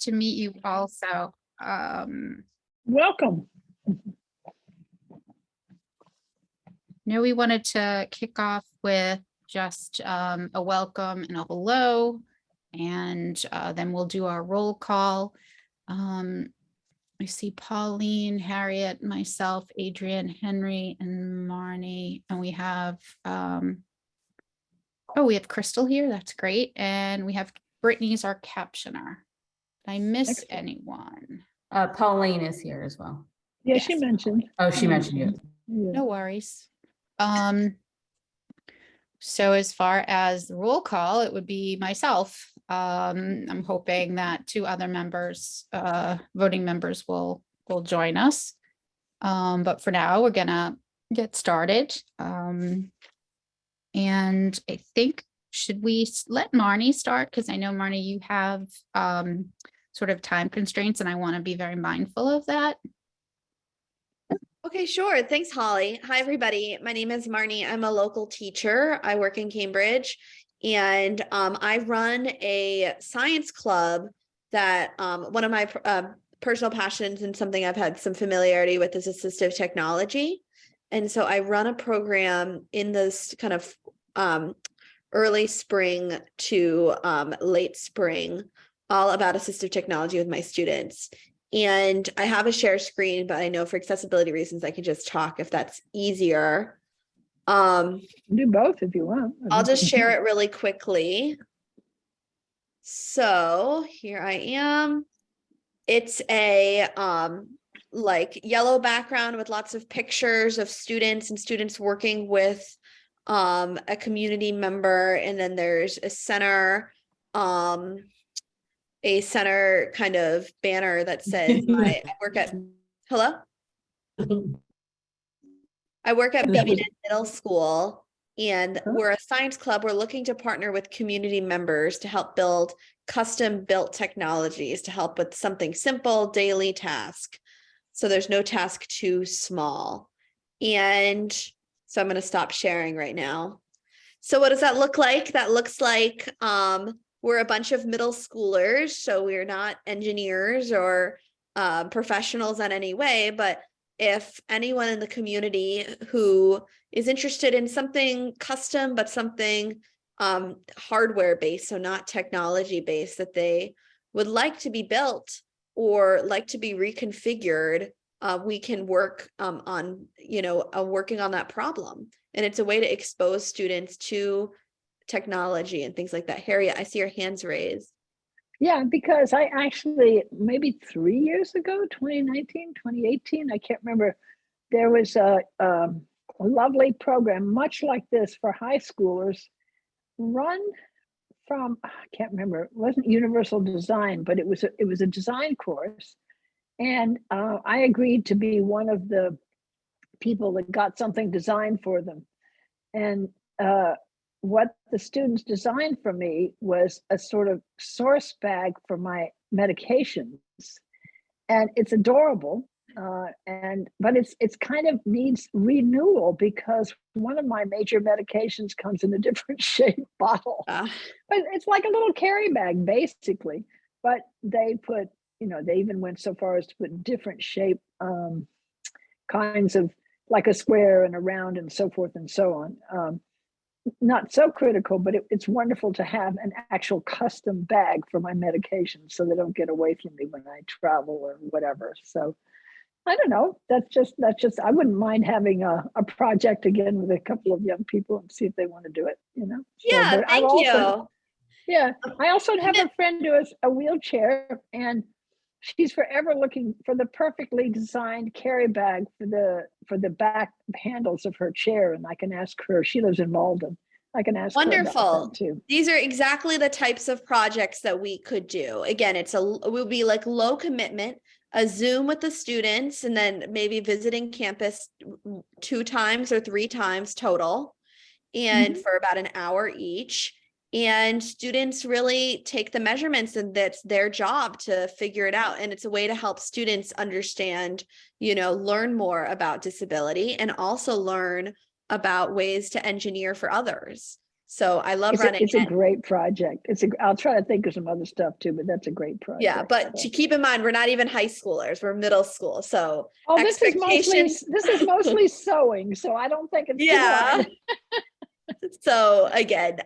to meet you also. Welcome. Now we wanted to kick off with just a welcome and a hello, and then we'll do our roll call. I see Pauline, Harriet, myself, Adrian, Henry, and Marnie, and we have we have Crystal here. That's great, and we have Brittany's our captioner. Did I miss anyone? Pauline is here as well. Yeah, Yes, she mentioned. Oh, she mentioned you. Yeah. No worries. So as far as the roll call, it would be myself. I'm hoping that two other members, voting members will join us. But for now, we're gonna get started. And I think, should we let Marnie start? Because I know, Marnie, you have sort of time constraints, and I want to be very mindful of that. Okay, sure. Thanks, Holly. Hi, everybody. My name is Marnie. I'm a local teacher. I work in Cambridge, and I run a science club that one of my personal passions and something I've had some familiarity with is assistive technology. And so I run a program in this kind of early spring to late spring, all about assistive technology with my students. And I have a share screen, but I know for accessibility reasons, I can just talk if that's easier. Do both if you want. I'll just share it really quickly. So here I am. It's a like yellow background with lots of pictures of students and students working with a community member. And then there's a center kind of banner that says I work at I work at Beaverton Middle School, and we're a science club. We're looking to partner with community members to help build custom built technologies to help with something simple, daily task. So there's no task too small. And so I'm going to stop sharing right now. So what does that look like? That looks like we're a bunch of middle schoolers, so we're not engineers or professionals in any way, but if anyone in the community who is interested in something custom, but something hardware based, so not technology based, that they would like to be built or like to be reconfigured, we can work on, working on that problem. And it's a way to expose students to technology and things like that. Harriet, I see your hands raised. Yeah, because I actually, maybe 3 years ago, 2019, 2018, I can't remember, there was a lovely program, much like this for high schoolers, run from, I can't remember, it wasn't Universal Design, but it was a design course. And I agreed to be one of the people that got something designed for them. And what the students designed for me was a sort of source bag for my medications, and it's adorable. But it's kind of needs renewal because one of my major medications comes in a different shaped bottle. But it's like a little carry bag basically. But they put, they even went so far as to put different shape kinds of, like a square and a round and so forth and so on. Not so critical, but it's wonderful to have an actual custom bag for my medications so they don't get away from me when I travel or whatever. So I don't know. That's just, I wouldn't mind having a project again with a couple of young people and see if they want to do it, Yeah, so, thank you. Yeah. I also have a friend who has a wheelchair, and she's forever looking for the perfectly designed carry bag for the back handles of her chair. And I can ask her, she lives in Malden. I can ask her about that too. These are exactly the types of projects that we could do. Again, will be like low commitment, a Zoom with the students, and then maybe visiting campus 2 times or 3 times total, and for about an hour each. And students really take the measurements, and that's their job to figure it out. And it's a way to help students understand, learn more about disability and also learn about ways to engineer for others. So I love It's running it's a it. great project. I'll try to think of some other stuff too, but that's a great project. Yeah, but so. to keep in mind, we're not even high schoolers, we're middle school, so Oh, this is expectations. mostly sewing, so I don't think it's too Yeah. hard. So again,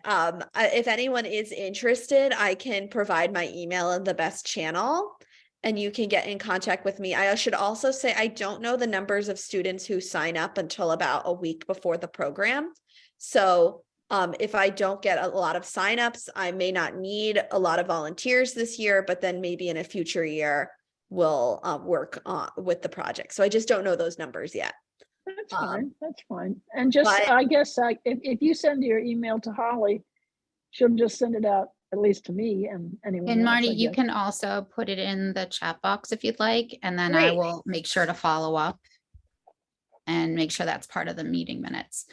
if anyone is interested, I can provide my email in the best channel and you can get in contact with me. I should also say, I don't know the numbers of students who sign up until about a week before the program. So if I don't get a lot of signups, I may not need a lot of volunteers this year, but then maybe in a future year, we'll work with the project. So I just don't know those numbers yet. That's fine. That's fine. And just, but- I guess, if you send your email to Holly, she'll just send it out, at least to me and anyone And else, Marty, I you guess. can also put it in the chat box if you'd like, and then I Great. will make sure to follow up and make sure that's part of the meeting minutes.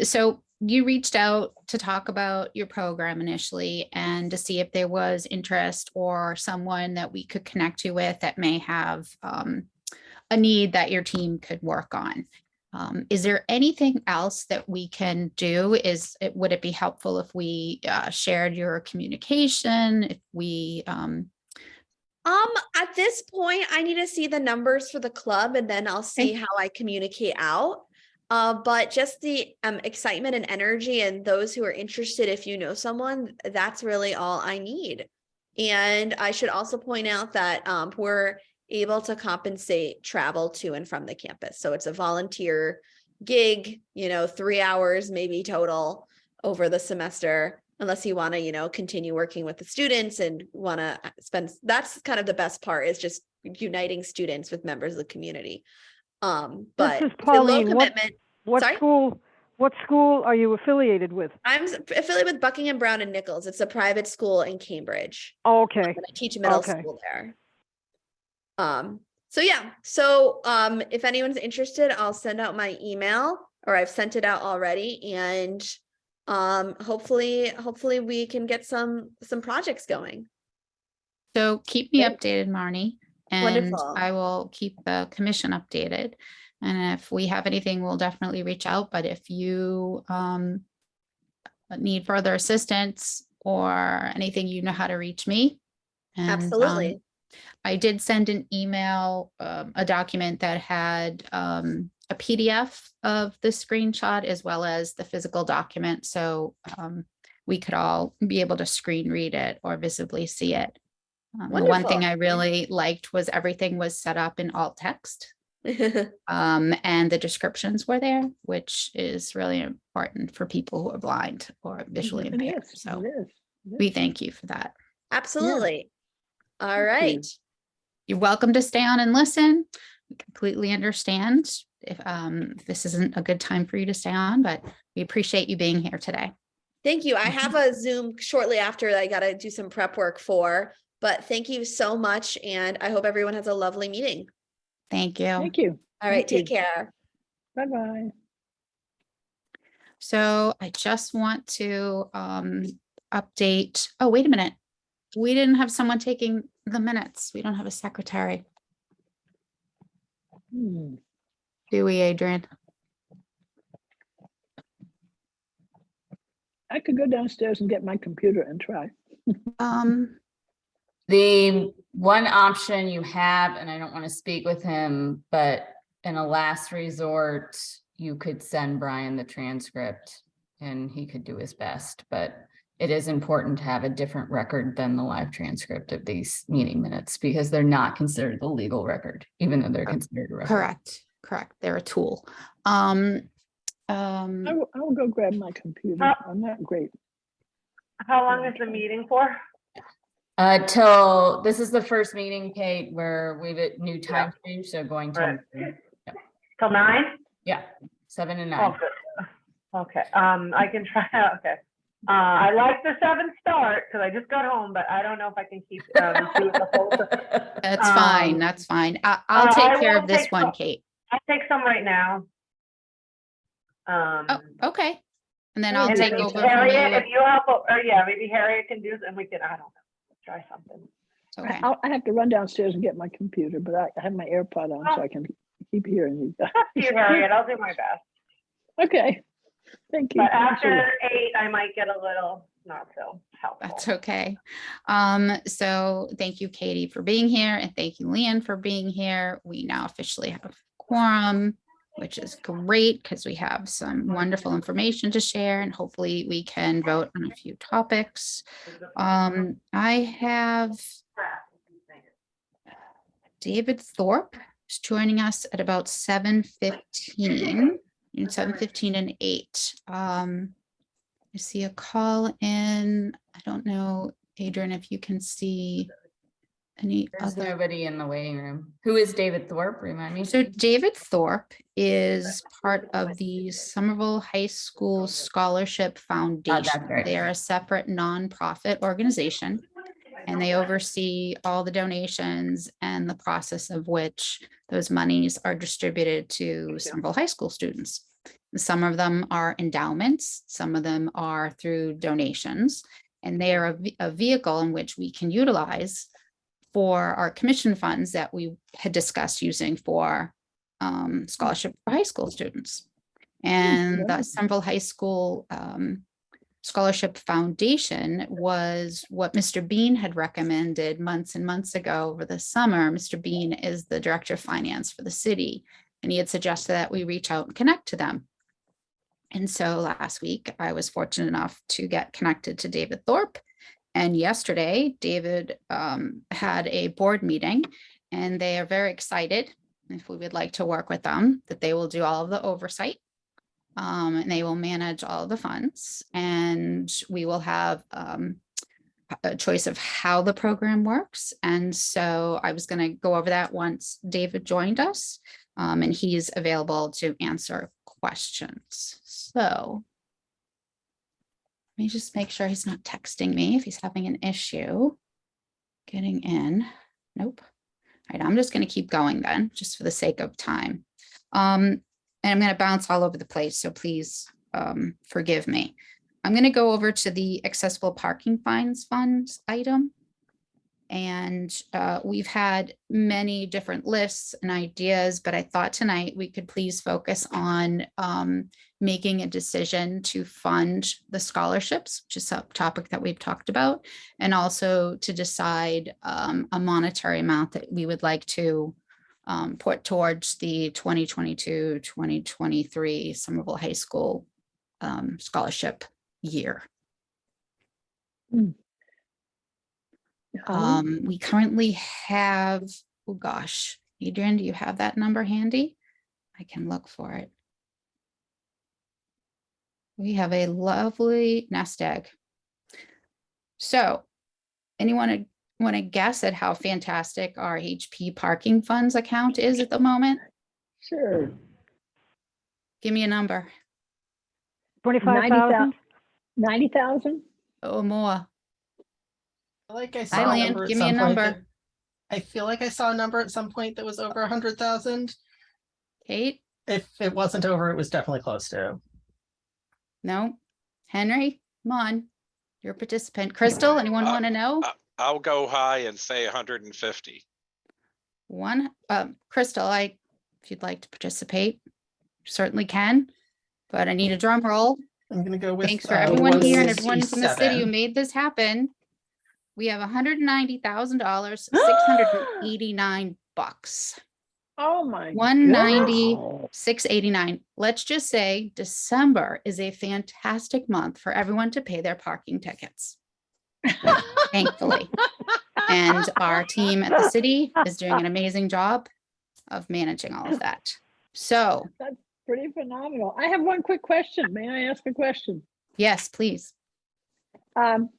So you reached out to talk about your program initially and to see if there was interest or someone that we could connect you with that may have a need that your team could work on. Is there anything else that we can do? Would it be helpful if we shared your communication? If we At this point, I need to see the numbers for the club and then I'll see how I communicate out. But just the excitement and energy and those who are interested, if you know someone, that's really all I need. And I should also point out that we're able to compensate travel to and from the campus. So it's a volunteer gig, 3 hours maybe total over the semester, unless you want to, continue working with the students and want to spend, that's kind of the best part, is just uniting students with members of the community. But This is it's a low Pauline. commitment. What Sorry? school are you affiliated with? I'm affiliated with Buckingham Brown and Nichols. It's a private school in Cambridge. Oh, okay. And I teach middle Okay. school there. So yeah. So if anyone's interested, I'll send out my email, or I've sent it out already, and hopefully we can get some projects going. So keep me Great. updated, Marnie, and Wonderful. I will keep the commission updated. And if we have anything, we'll definitely reach out. But if you need further assistance or anything, you know how to reach me. And, Absolutely. I did send an email, a document that had a PDF of the screenshot as well as the physical document. So we could all be able to screen read it or visibly see it. The one thing I really liked was everything was set up in alt text. And the descriptions were there, which is really important for people who are blind or visually impaired. So It is. we thank you for that. Absolutely. All Thank right. you. You're welcome to stay on and listen. We completely understand if this isn't a good time for you to stay on, but we appreciate you being here today. Thank you. I have a Zoom shortly after that I got to do some prep work for, but thank you so much. And I hope everyone has a lovely meeting. Thank you. Thank you. All right. Thank Take care. Bye-bye. So I just want to update. Oh, wait a minute. We didn't have someone taking the minutes. We don't have a secretary, Hmm. do we, Adrian? I could go downstairs and get my computer and try. The one option you have, and I don't want to speak with him, but in a last resort, you could send Brian the transcript and he could do his best, but it is important to have a different record than the live transcript of these meeting minutes because they're not considered the legal record, even though they're considered a record. Correct. They're a tool. I will go grab my computer. I'm not great. How long is the meeting for? Till this is the first meeting, Kate, where we've a new time change, so going till Right. Till 9? 7 and 9. Oh, good. Okay, I can try, okay. I like the 7 start, because I just got home, but I don't know if I can keep doing the whole. That's fine. That's fine. I'll take care of this one, Kate. I'll take some right now. Oh, okay. And then I'll And take then over from Harriet, you. if you help, or yeah, maybe Harriet can do it, and we can, I don't know, try something. Okay. I have to run downstairs and get my computer, but I have my AirPod on so I can keep hearing you. You, Harriet, I'll do my best. Okay. Thank you. But after 8, I might get a little not so helpful. That's okay. So thank you, Katie, for being here, and thank you, Leanne, for being here. We now officially have quorum, which is great because we have some wonderful information to share, and hopefully we can vote on a few topics. I have David Thorpe is joining us at about 7:15, between 7:15 and 8. I see a call in. I don't know, Adrian, if you can see any There's other. nobody in the waiting room. Who is David Thorpe? Remind me. So David Thorpe is part of the Somerville High School Scholarship Foundation. right. They are a separate nonprofit organization, and they oversee all the donations and the process of which those monies are distributed to Somerville High School students. Some of them are endowments, some of them are through donations, and they are a vehicle in which we can utilize for our commission funds that we had discussed using for scholarship for high school students. And the Somerville High School Scholarship Foundation was what Mr. Bean had recommended months and months ago over the summer. Mr. Bean is the director of finance for the city, and he had suggested that we reach out and connect to them. And so last week, I was fortunate enough to get connected to David Thorpe. And yesterday, David had a board meeting, and they are very excited, if we would like to work with them, that they will do all of the oversight. And they will manage all of the funds, and we will have a choice of how the program works. And so I was going to go over that once David joined us, and he's available to answer questions. So let me just make sure he's not texting me if he's having an issue getting in. Nope. All right, I'm just going to keep going then, just for the sake of time. And I'm going to bounce all over the place, so please forgive me. I'm going to go over to the accessible parking fines funds item. And we've had many different lists and ideas, but I thought tonight we could please focus on making a decision to fund the scholarships, which is a topic that we've talked about, and also to decide a monetary amount that we would like to put towards the 2022-2023 Somerville High School scholarship year. We currently have, oh gosh, Adrian, do you have that number handy? I can look for it. We have a lovely nest egg. So anyone want to guess at how fantastic our HP parking funds account is at the moment? Sure. Give me a number. 25,000? 90,000? Oh, more. Like I saw Hi, a Lan, number at give me a some point number. that- I feel like I saw a number at some point that was over 100,000. Kate? If it wasn't over, it was definitely close to. No. Henry, come on. You're a participant. Crystal, anyone want to know? I'll go high and say 150. Crystal, if you'd like to participate, you certainly can, but I need a drum roll. I'm gonna go with. Thanks for everyone here and everyone from the city who 167. made this happen. We have $190,000, 689 bucks. Oh my. 190, goodness. 689. Let's just say December is a fantastic month for everyone to pay their parking tickets. Thankfully. And our team at the city is doing an amazing job of managing all of that. So Pretty phenomenal. I have one quick question. May I ask a question? yes, please.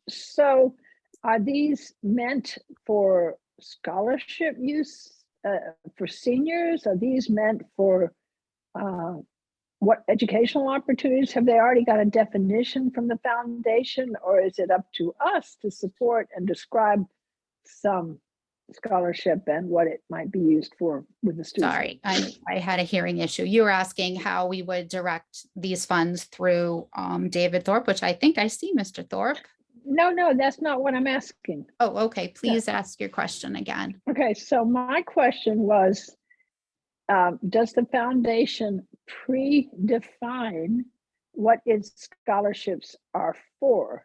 So are these meant for scholarship use for seniors? Are these meant for what educational opportunities? Have they already got a definition from the foundation, or is it up to us to support and describe some scholarship and what it might be used for with the students? Sorry, I had a hearing issue. You were asking how we would direct these funds through David Thorpe, which I think I see Mr. Thorpe. No, that's not what I'm asking. Oh, okay. Please ask your question again. Okay, so my question was, does the foundation predefine what its scholarships are for.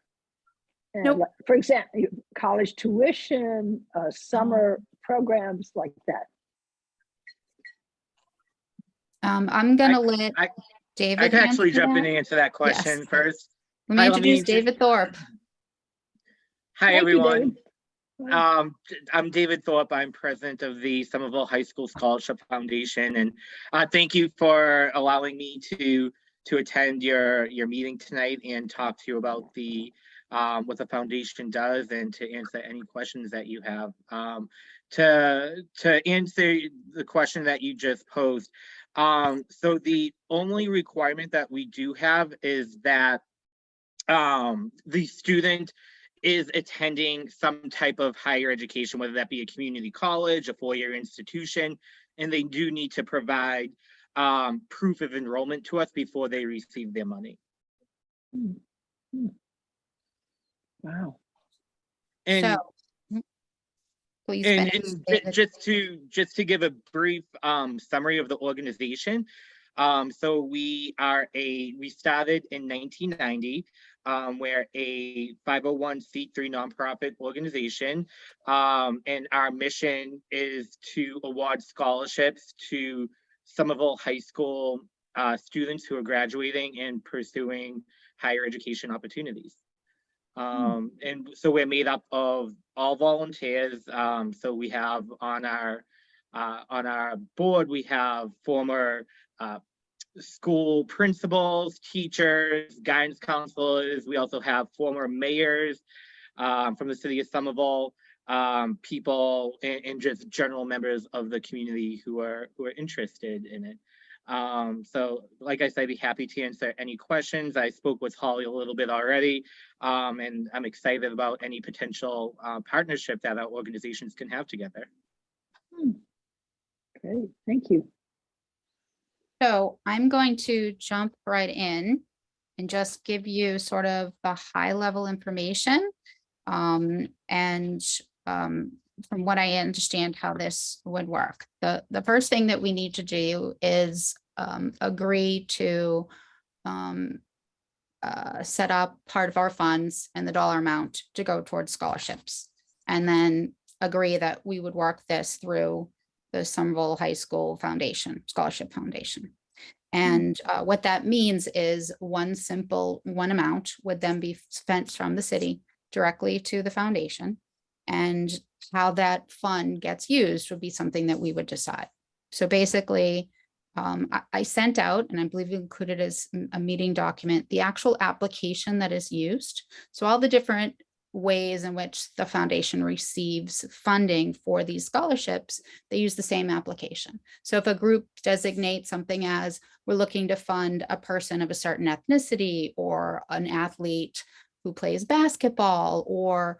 And Nope. for example, college tuition, summer programs like that. I'm gonna let I David. can actually answer jump in that. and answer that question Yes. first. Let me Hi, introduce David Thorpe. Hi, Thank you, everyone. David. I'm David Thorpe. I'm president of the Somerville High School Scholarship Foundation, and thank you for allowing me to attend your meeting tonight and talk to you about the what the foundation does and to answer any questions that you have. To answer the question that you just posed, so the only requirement that we do have is that the student is attending some type of higher education, whether that be a community college, a four-year institution, and they do need to provide proof of enrollment to us before they receive their money. Wow. And, So, please and, finish, and David. just to give a brief summary of the organization. So we started in 1990. We're a 501c3 nonprofit organization, and our mission is to award scholarships to Somerville High School students who are graduating and pursuing higher education opportunities. And so we're made up of all volunteers. So we have on our board, we have former school principals, teachers, guidance counselors. We also have former mayors from the city of Somerville, people and just general members of the community who are interested in it. So like I said, I'd be happy to answer any questions. I spoke with Holly a little bit already, and I'm excited about any potential partnership that our organizations can have together. Great, thank you. So I'm going to jump right in and just give you sort of the high level information. From what I understand how this would work. The first thing that we need to do is agree to set up part of our funds and the dollar amount to go towards scholarships. And then agree that we would work this through the Somerville High School Foundation, Scholarship Foundation. And what that means is one amount would then be spent from the city directly to the foundation. And how that fund gets used would be something that we would decide. So basically, I sent out, and I believe we included as a meeting document, the actual application that is used. So all the different ways in which the foundation receives funding for these scholarships, they use the same application. So if a group designates something as we're looking to fund a person of a certain ethnicity or an athlete who plays basketball or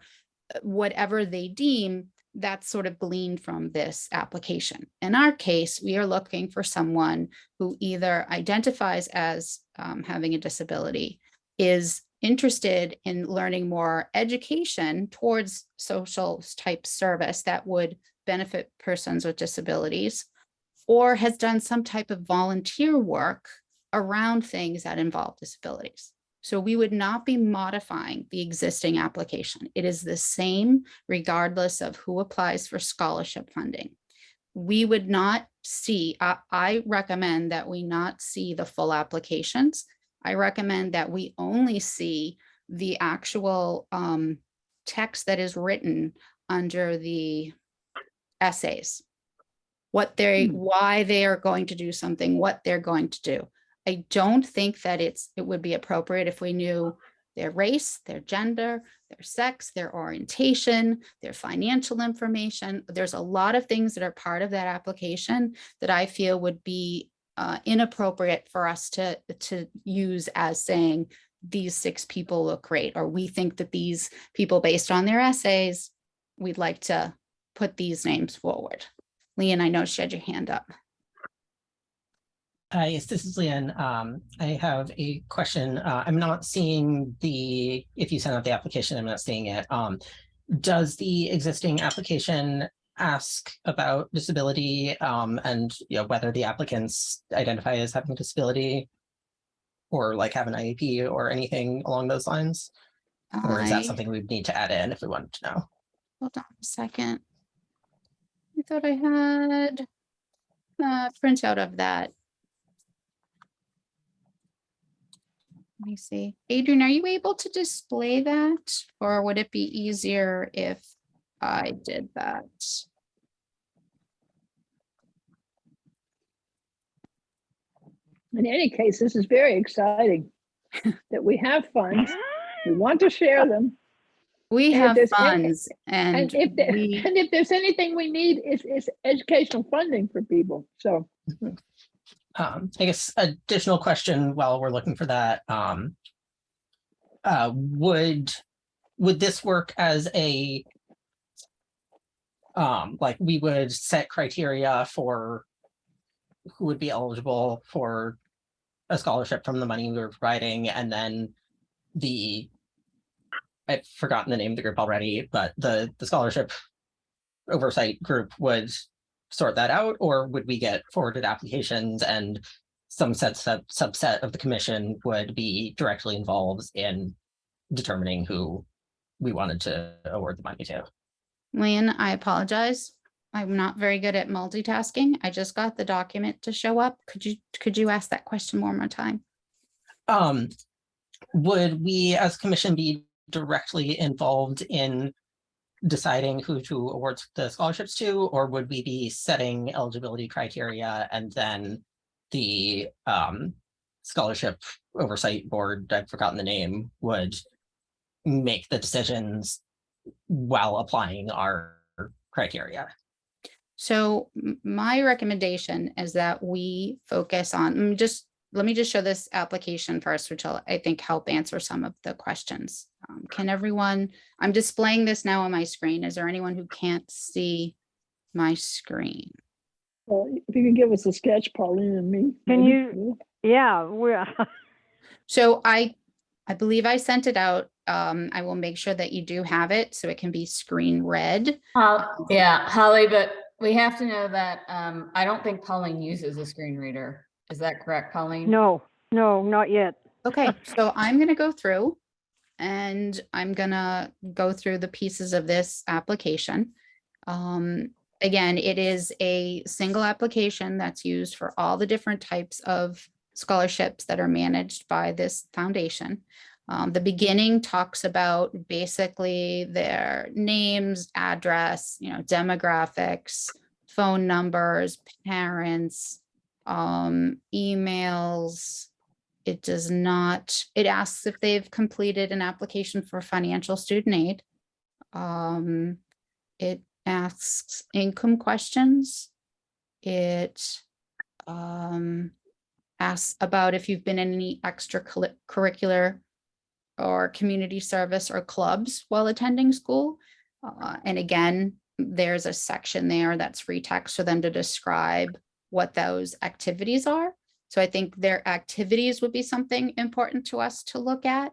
whatever they deem, that's sort of gleaned from this application. In our case, we are looking for someone who either identifies as having a disability, is interested in learning more education towards social type service that would benefit persons with disabilities, or has done some type of volunteer work around things that involve disabilities. So we would not be modifying the existing application. It is the same regardless of who applies for scholarship funding. We would not see, I recommend that we not see the full applications. I recommend that we only see the actual text that is written under the essays, why they are going to do something, what they're going to do. I don't think that it would be appropriate if we knew their race, their gender, their sex, their orientation, their financial information. There's a lot of things that are part of that application that I feel would be inappropriate for us to use as saying these 6 people look great, or we think that these people, based on their essays, we'd like to put these names forward. Leanne, I know she had your hand up. Yes, this is Leanne. I have a question. I'm not seeing if you send out the application, I'm not seeing it. Does the existing application ask about disability and whether the applicants identify as having a disability? or like have an IEP or anything along those lines? Or is that I, something we'd need to add in if we wanted to know? hold on a second. I thought I had a printout of that. Let me see. Adrian, are you able to display that? Or would it be easier if I did that? In any case, this is very exciting that we have funds. We want to share them. We And if have there's any- funds and if we, and if there's anything we need, it's educational funding for people. So I guess additional question while we're looking for that. Would this work as a like we would set criteria for who would be eligible for a scholarship from the money we were providing, and then I've forgotten the name of the group already, but the scholarship oversight group would sort that out, or would we get forwarded applications and some subset of the commission would be directly involved in determining who we wanted to award the money to? Lynn, I apologize. I'm not very good at multitasking. I just got the document to show up. Could you ask that question one more time? Would we as commission be directly involved in deciding who to award the scholarships to, or would we be setting eligibility criteria and then the scholarship oversight board, I've forgotten the name, would make the decisions while applying our criteria? So my recommendation is that we focus on, let me just show this application first, which will, I think, help answer some of the questions. Can everyone, I'm displaying this now on my screen. Is there anyone who can't see my screen? well, if you can give us a sketch, Pauline and me. Can maybe. you- Yeah, we're, So I believe I sent it out. I will make sure that you do have it so it can be screen read. Yeah, Holly, but we have to know that I don't think Pauline uses a screen reader. Is that correct, Pauline? no, not yet. Okay, so I'm gonna go through and I'm gonna go through the pieces of this application. Again, it is a single application that's used for all the different types of scholarships that are managed by this foundation. The beginning talks about basically their names, address, demographics, phone numbers, parents, emails. It does not, it asks if they've completed an application for financial student aid. It asks income questions. It asks about if you've been in any extracurricular or community service or clubs while attending school. And again, there's a section there that's free text for them to describe what those activities are. So I think their activities would be something important to us to look at.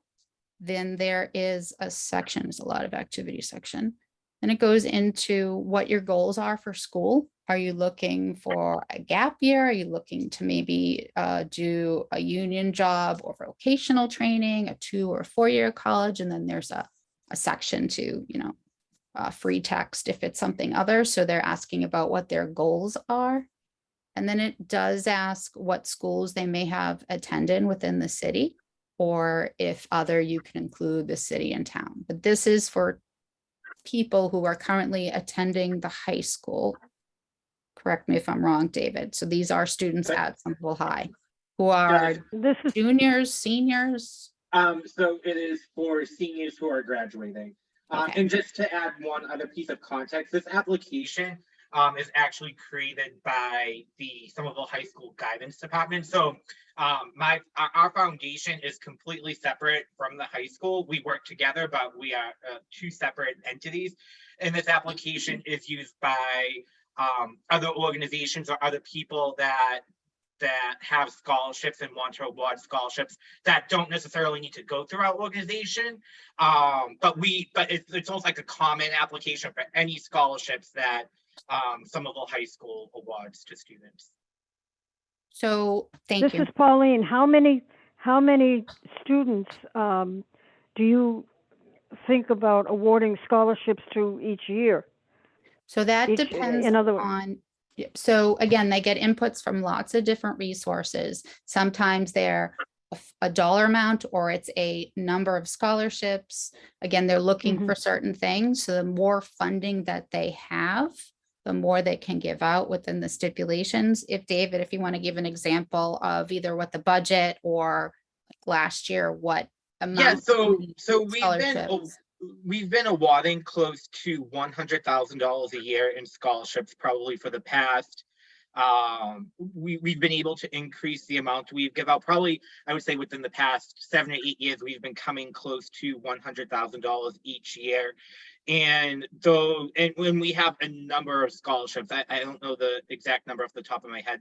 Then there is a section, there's a lot of activity section. And it goes into what your goals are for school. Are you looking for a gap year? Are you looking to maybe do a union job or vocational training, a 2 or 4 year college? And then there's a section to, free text if it's something other. So they're asking about what their goals are. And then it does ask what schools they may have attended within the city, or if other, you can include the city and town. But this is for people who are currently attending the high school. Correct me if I'm wrong, David. So these are students at Somerville High who are This is, juniors, seniors. So it is for seniors who are graduating. Okay. And just to add one other piece of context, this application is actually created by the Somerville High School Guidance Department. So our foundation is completely separate from the high school. We work together, but we are two separate entities. And this application is used by other organizations or other people that have scholarships and want to award scholarships that don't necessarily need to go through our organization. But it's almost like a common application for any scholarships that Somerville High School awards to students. So thank this you. is Pauline. How many how many students do you think about awarding scholarships to each year? So that Each- depends in other words- on, so again, they get inputs from lots of different resources. Sometimes they're a dollar amount or it's a number of scholarships. Again, they're looking for certain things. So the more funding that they have, the more they can give out within the stipulations. If David, if you want to give an example of either what the budget or like last year, what amount. Yeah, so scholarships. we've been awarding close to $100,000 a year in scholarships probably for the past. We've been able to increase the amount we give out. Probably, I would say within the past 7 or 8 years, we've been coming close to $100,000 each year. And when we have a number of scholarships, I don't know the exact number off the top of my head.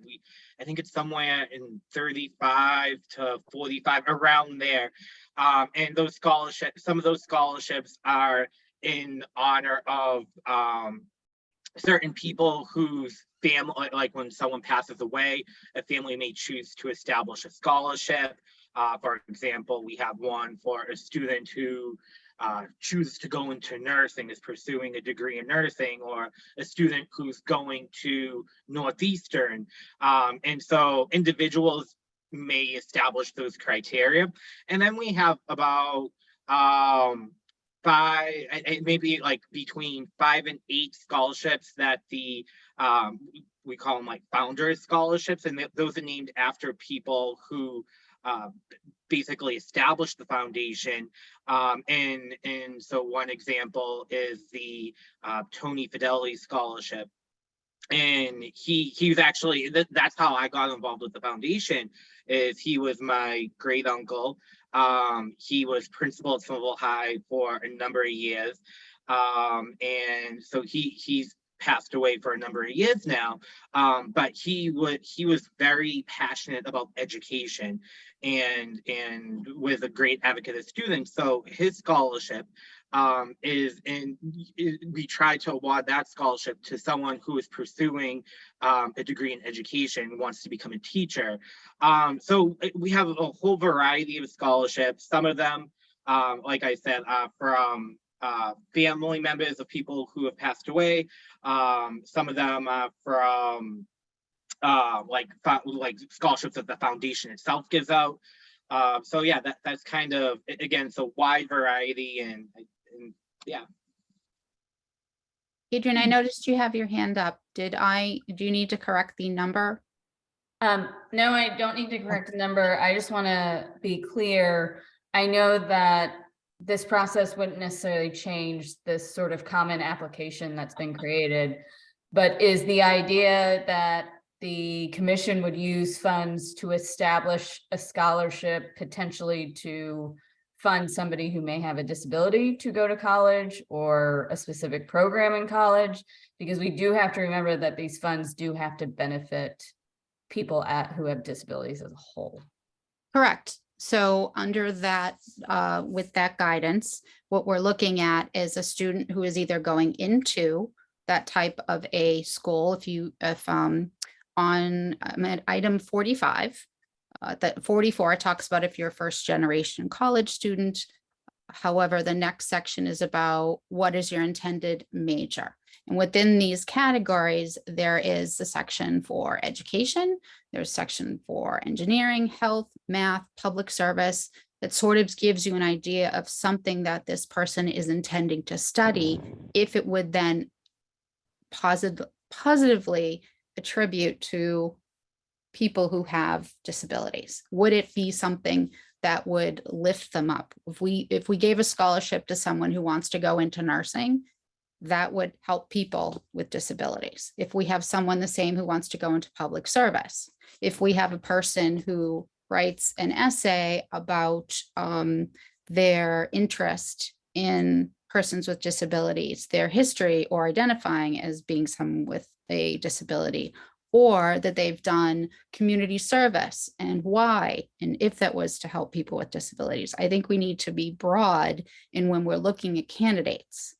I think it's somewhere in 35 to 45, around there. And those scholarships, some of those scholarships are in honor of certain people whose family, like when someone passes away, a family may choose to establish a scholarship. For example, we have one for a student who chooses to go into nursing, is pursuing a degree in nursing, or a student who's going to Northeastern. And so individuals may establish those criteria. And then we have about maybe like between 5 and 8 scholarships that the we call them like founders scholarships, and those are named after people who basically established the foundation. And so one example is the Tony Fidelity Scholarship. And he was actually, that's how I got involved with the foundation, is he was my great uncle. He was principal at Somerville High for a number of years. And so he's passed away for a number of years now. But he was very passionate about education and was a great advocate of students. So his scholarship we try to award that scholarship to someone who is pursuing a degree in education, wants to become a teacher. So we have a whole variety of scholarships. Some of them, like I said, from family members of people who have passed away. Some of them are from like scholarships that the foundation itself gives out. So yeah, that's kind of, again, it's a wide variety, and yeah. Adrian, I noticed you have your hand up. Do you need to correct the number? No, I don't need to correct the number. I just want to be clear. I know that this process wouldn't necessarily change this sort of common application that's been created, but is the idea that the commission would use funds to establish a scholarship potentially to fund somebody who may have a disability to go to college, or a specific program in college? Because we do have to remember that these funds do have to benefit people who have disabilities as a whole. Correct. So under that, with that guidance, what we're looking at is a student who is either going into that type of a school. If on item 45, that 44 talks about if you're a first generation college student. However, the next section is about what is your intended major. And within these categories, there is a section for education, there's a section for engineering, health, math, public service, that sort of gives you an idea of something that this person is intending to study, if it would then positively attribute to people who have disabilities. Would it be something that would lift them up? If we gave a scholarship to someone who wants to go into nursing, that would help people with disabilities. If we have someone the same who wants to go into public service, if we have a person who writes an essay about their interest in persons with disabilities, their history or identifying as being someone with a disability, or that they've done community service and why, and if that was to help people with disabilities. I think we need to be broad in when we're looking at candidates.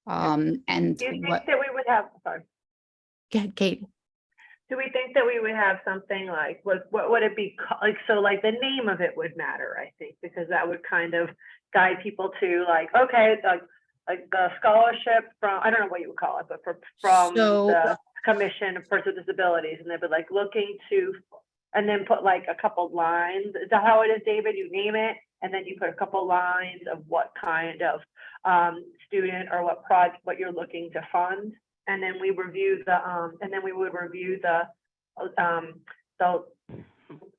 And Do you think what, that we would have, sorry. go ahead, Kate. Do we think that we would have something like, what would it be, like, so like the name of it would matter, I think, because that would kind of guide people to like, okay, like the scholarship from, I don't know what you would call it, but from So- the Commission of Persons with Disabilities, and they'd be like looking to, and then put like a couple lines. Is that how it is, David? You name it, and then you put a couple lines of what kind of student or what project, what you're looking to fund. And then we review the, and then we would review the,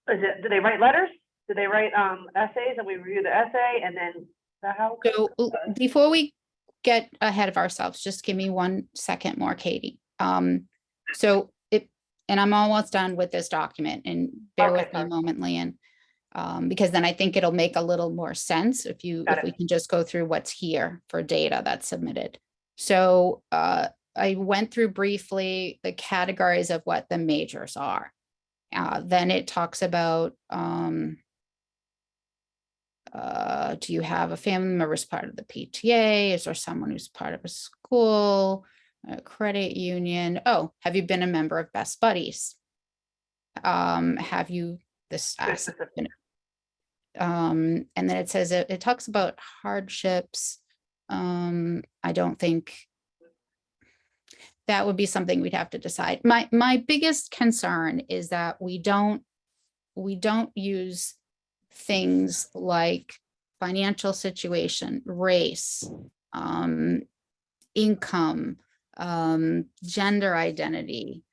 do they write letters? Do they write essays, and we review the essay, and then how? So before we get ahead of ourselves, just give me 1 second more, Katie. So and I'm almost done with this document, and bear Okay, with me a sorry. moment, Leanne. Because then I think it'll make a little more sense if we can just go through what's here for data that's submitted. So I went through briefly the categories of what the majors are. Then it talks about do you have a family member as part of the PTA? Is there someone who's part of a school, a credit union? Oh, have you been a member of Best Buddies? Have you this asks, and then it says it talks about hardships. I don't think that would be something we'd have to decide. My biggest concern is that we don't use things like financial situation, race, income, gender identity,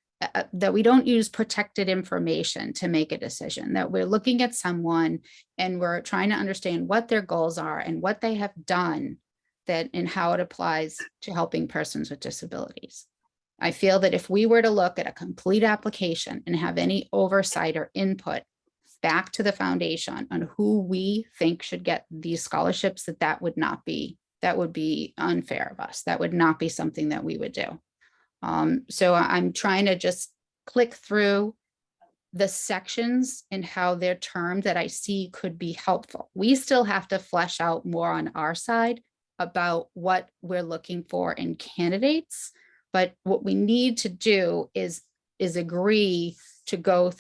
that we don't use protected information to make a decision, that we're looking at someone and we're trying to understand what their goals are and what they have done, that and how it applies to helping persons with disabilities. I feel that if we were to look at a complete application and have any oversight or input back to the foundation on who we think should get these scholarships, that would be unfair of us. That would not be something that we would do. So I'm trying to just click through the sections and how they're termed that I see could be helpful. We still have to flesh out more on our side about what we're looking for in candidates. But what we need to do is agree to go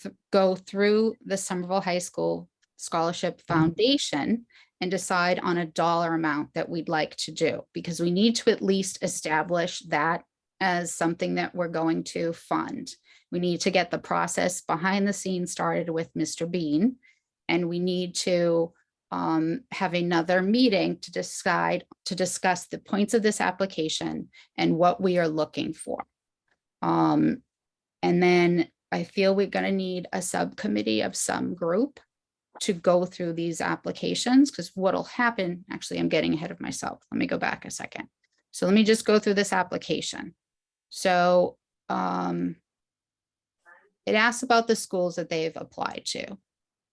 through the Somerville High School Scholarship Foundation and decide on a dollar amount that we'd like to do, because we need to at least establish that as something that we're going to fund. We need to get the process behind the scenes started with Mr. Bean, and we need to have another meeting to discuss the points of this application and what we are looking for. And then I feel we're going to need a subcommittee of some group to go through these applications, because what'll happen, actually, I'm getting ahead of myself. Let me go back a second. So let me just go through this application. So it asks about the schools that they've applied to.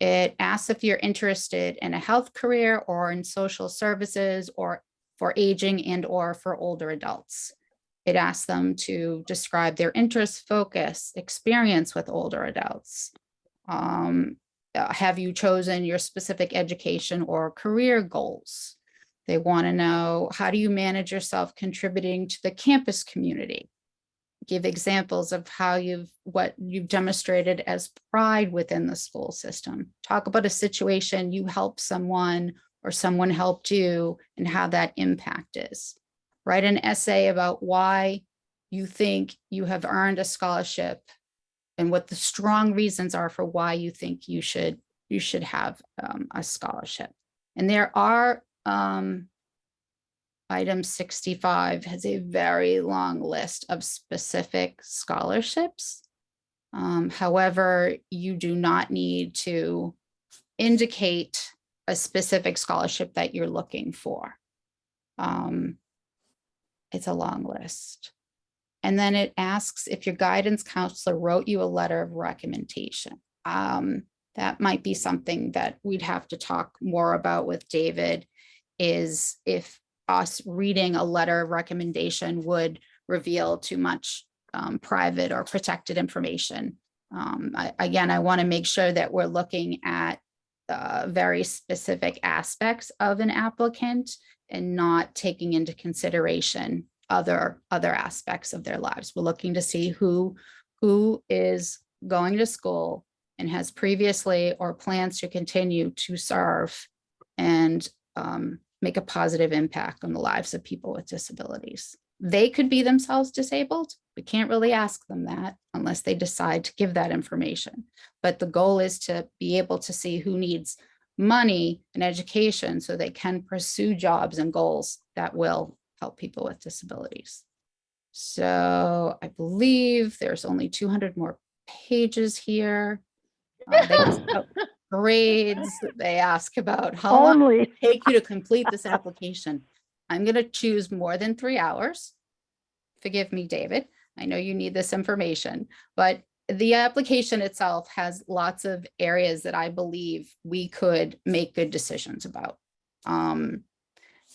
It asks if you're interested in a health career or in social services or for aging and or for older adults. It asks them to describe their interest, focus, experience with older adults. Have you chosen your specific education or career goals? They want to know, how do you manage yourself contributing to the campus community? Give examples of how what you've demonstrated as pride within the school system. Talk about a situation you helped someone or someone helped you and how that impact is. Write an essay about why you think you have earned a scholarship and what the strong reasons are for why you think you should have a scholarship. And there are item 65 has a very long list of specific scholarships. However, you do not need to indicate a specific scholarship that you're looking for. It's a long list. And then it asks if your guidance counselor wrote you a letter of recommendation. That might be something that we'd have to talk more about with David, is if us reading a letter of recommendation would reveal too much private or protected information. Again, I want to make sure that we're looking at very specific aspects of an applicant and not taking into consideration other aspects of their lives. We're looking to see who who is going to school and has previously or plans to continue to serve and make a positive impact on the lives of people with disabilities. They could be themselves disabled. We can't really ask them that unless they decide to give that information. But the goal is to be able to see who needs money and education so they can pursue jobs and goals that will help people with disabilities. So I believe there's only 200 more pages here. They ask about grades. They ask about how long Only. it take you to complete this application. I'm going to choose more than 3 hours. Forgive me, David. I know you need this information, but the application itself has lots of areas that I believe we could make good decisions about.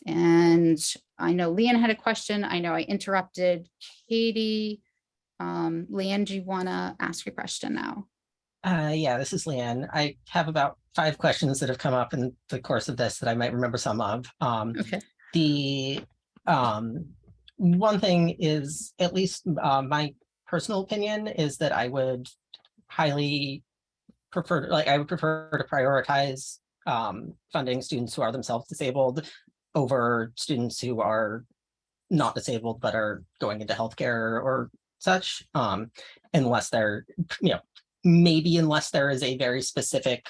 And I know Leanne had a question. I know I interrupted Katie. Leanne, do you want to ask your question now? Yeah, this is Leanne. I have about 5 questions that have come up in the course of this that I might remember some of. Okay. The one thing is, at least my personal opinion is that I would highly prefer, like I would prefer to prioritize funding students who are themselves disabled over students who are not disabled but are going into healthcare or such, unless they're, maybe unless there is a very specific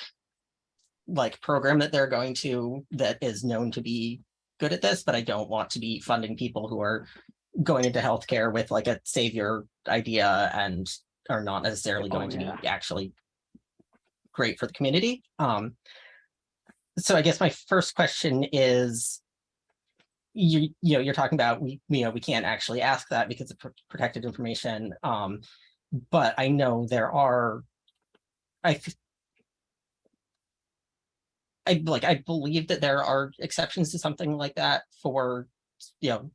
like program that they're going to that is known to be good at this, but I don't want to be funding people who are going into healthcare with like a savior idea and are not necessarily going to be actually great for the community. So I guess my first question is, you're talking about we can't actually ask that because of protected information. But I know there are, I believe that there are exceptions to something like that for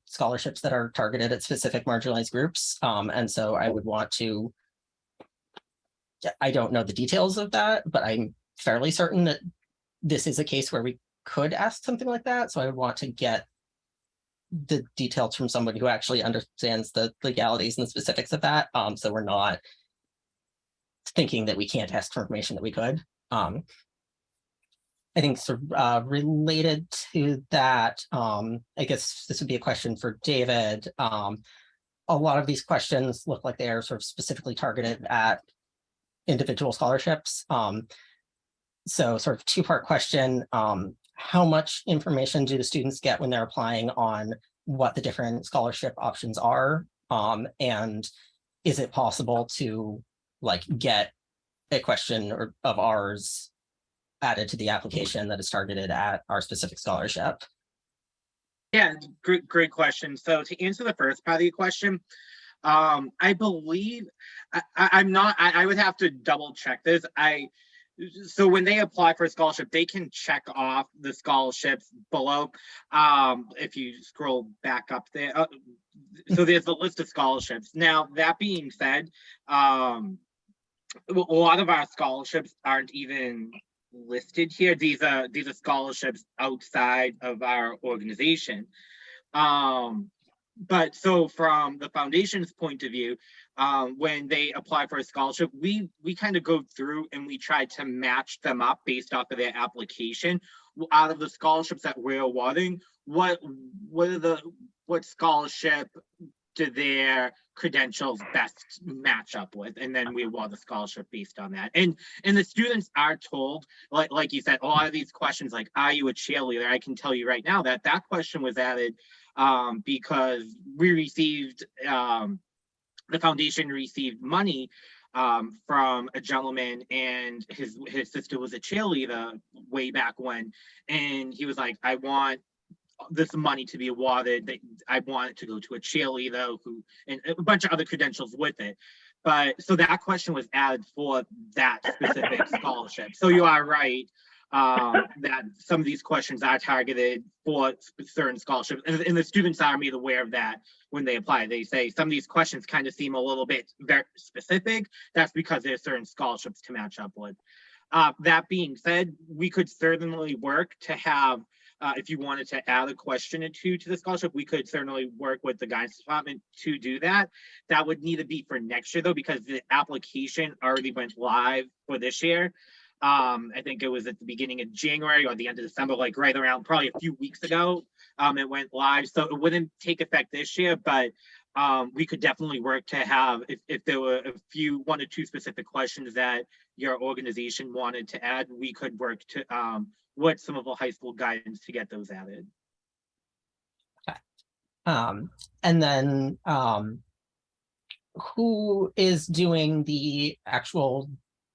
scholarships that are targeted at specific marginalized groups. And so I would want to, I don't know the details of that, but I'm fairly certain that this is a case where we could ask something like that. So I would want to get the details from somebody who actually understands the legalities and the specifics of that. So we're not thinking that we can't ask for information that we could. I think sort of related to that, I guess this would be a question for David. A lot of these questions look like they are sort of specifically targeted at individual scholarships. So sort of 2-part question. How much information do the students get when they're applying on what the different scholarship options are? And is it possible to like get a question of ours added to the application that is targeted at our specific scholarship? Yeah, great question. So to answer the first part of your question, I believe I would have to double check this. So when they apply for a scholarship, they can check off the scholarships below. If you scroll back up there, so there's a list of scholarships. Now, that being said, a lot of our scholarships aren't even listed here. These are scholarships outside of our organization. But so from the foundation's point of view, when they apply for a scholarship, we kind of go through and we try to match them up based off of their application. Out of the scholarships that we're awarding, what scholarship do their credentials best match up with, and then we award the scholarship based on that. And the students are told, like you said, a lot of these questions, like, are you a cheerleader? I can tell you right now that question was added because we received, the foundation received money from a gentleman, and his sister was a cheerleader way back when, and he was like, I want this money to be awarded. I want it to go to a cheerleader and a bunch of other credentials with it. But so that question was added for that specific scholarship. So you are right that some of these questions are targeted for certain scholarships, and the students are made aware of that when they apply. They say some of these questions kind of seem a little bit very specific. That's because there's certain scholarships to match up with. That being said, we could certainly work to have if you wanted to add a question or two to the scholarship, we could certainly work with the guidance department to do that. That would need to be for next year though, because the application already went live for this year. I think it was at the beginning of January or the end of December, like right around probably a few weeks ago. It went live, so it wouldn't take effect this year, but we could definitely work to have, if there were one or two specific questions that your organization wanted to add, we could work to with Somerville High School guidance to get those added. And then who is doing the actual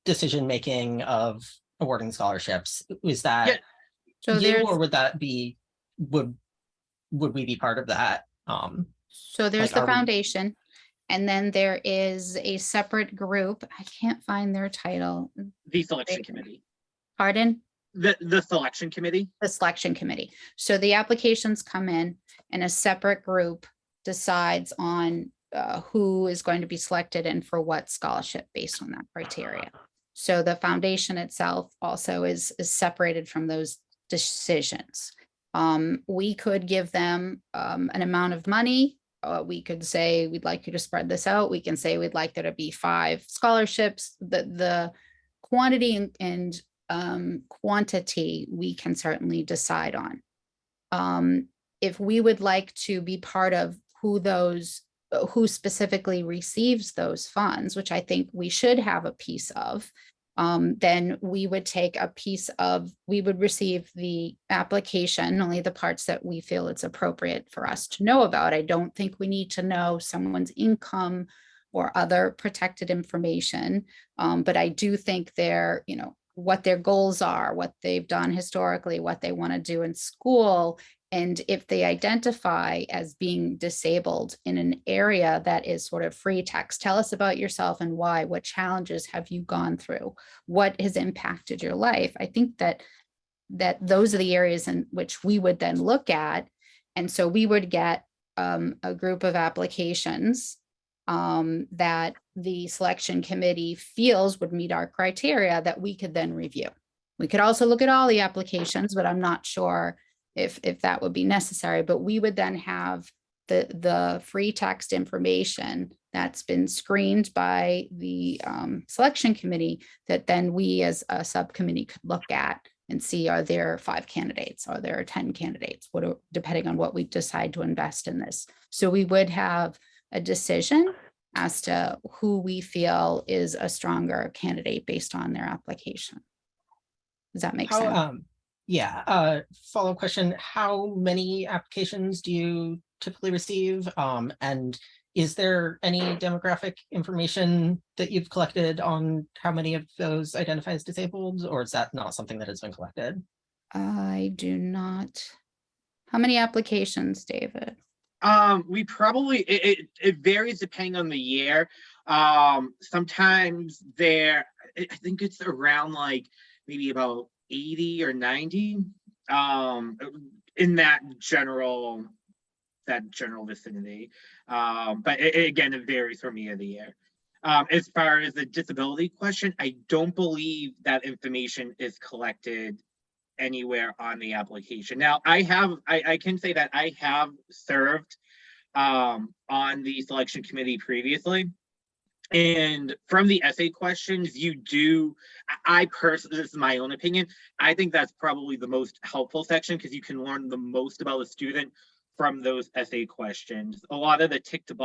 decision making of awarding scholarships? Is that Yeah. So you, there's, or would that be, would we be part of that? so there's like, the are we- foundation. And then there is a separate group. I can't find their title. The selection committee. Pardon? The selection committee. The selection committee. So the applications come in and a separate group decides on who is going to be selected and for what scholarship based on that criteria. So the foundation itself also is separated from those decisions. We could give them an amount of money. We could say, we'd like you to spread this out. We can say we'd like there to be 5 scholarships. The quantity and quantity we can certainly decide on. If we would like to be part of who specifically receives those funds, which I think we should have a piece of, then we would we would receive the application, only the parts that we feel it's appropriate for us to know about. I don't think we need to know someone's income or other protected information. But I do think what their goals are, what they've done historically, what they want to do in school. And if they identify as being disabled in an area that is sort of free text, tell us about yourself and why, what challenges have you gone through? What has impacted your life? I think that those are the areas in which we would then look at. And so we would get a group of applications that the selection committee feels would meet our criteria that we could then review. We could also look at all the applications, but I'm not sure if that would be necessary, but we would then have the free text information that's been screened by the selection committee that then we as a subcommittee could look at and see, are there 5 candidates? Are there 10 candidates? Depending on what we decide to invest in this. So we would have a decision as to who we feel is a stronger candidate based on their application. Does that make sense? Yeah, follow-up question. How many applications do you typically receive? And is there any demographic information that you've collected on how many of those identify as disabled, or is that not something that has been collected? I do not. How many applications, David? We probably, it varies depending on the year. Sometimes I think it's around like maybe about 80 or 90 in that general vicinity. But again, it varies from year to year. As far as the disability question, I don't believe that information is collected anywhere on the application. Now, I can say that I have served on the selection committee previously. And from the essay questions, I personally, this is my own opinion, I think that's probably the most helpful section because you can learn the most about a student from those essay questions. A lot of the tick the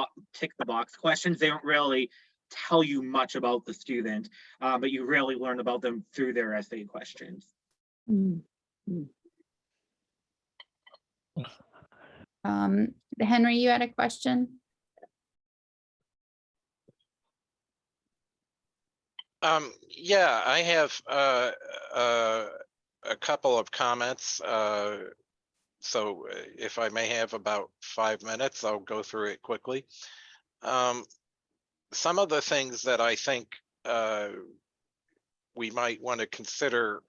box questions, they don't really tell you much about the student, but you really learn about them through their essay questions. Henry, you had a question? Yeah, I have a couple of comments. So if I may have about 5 minutes, I'll go through it quickly. Some of the things that I think we might want to consider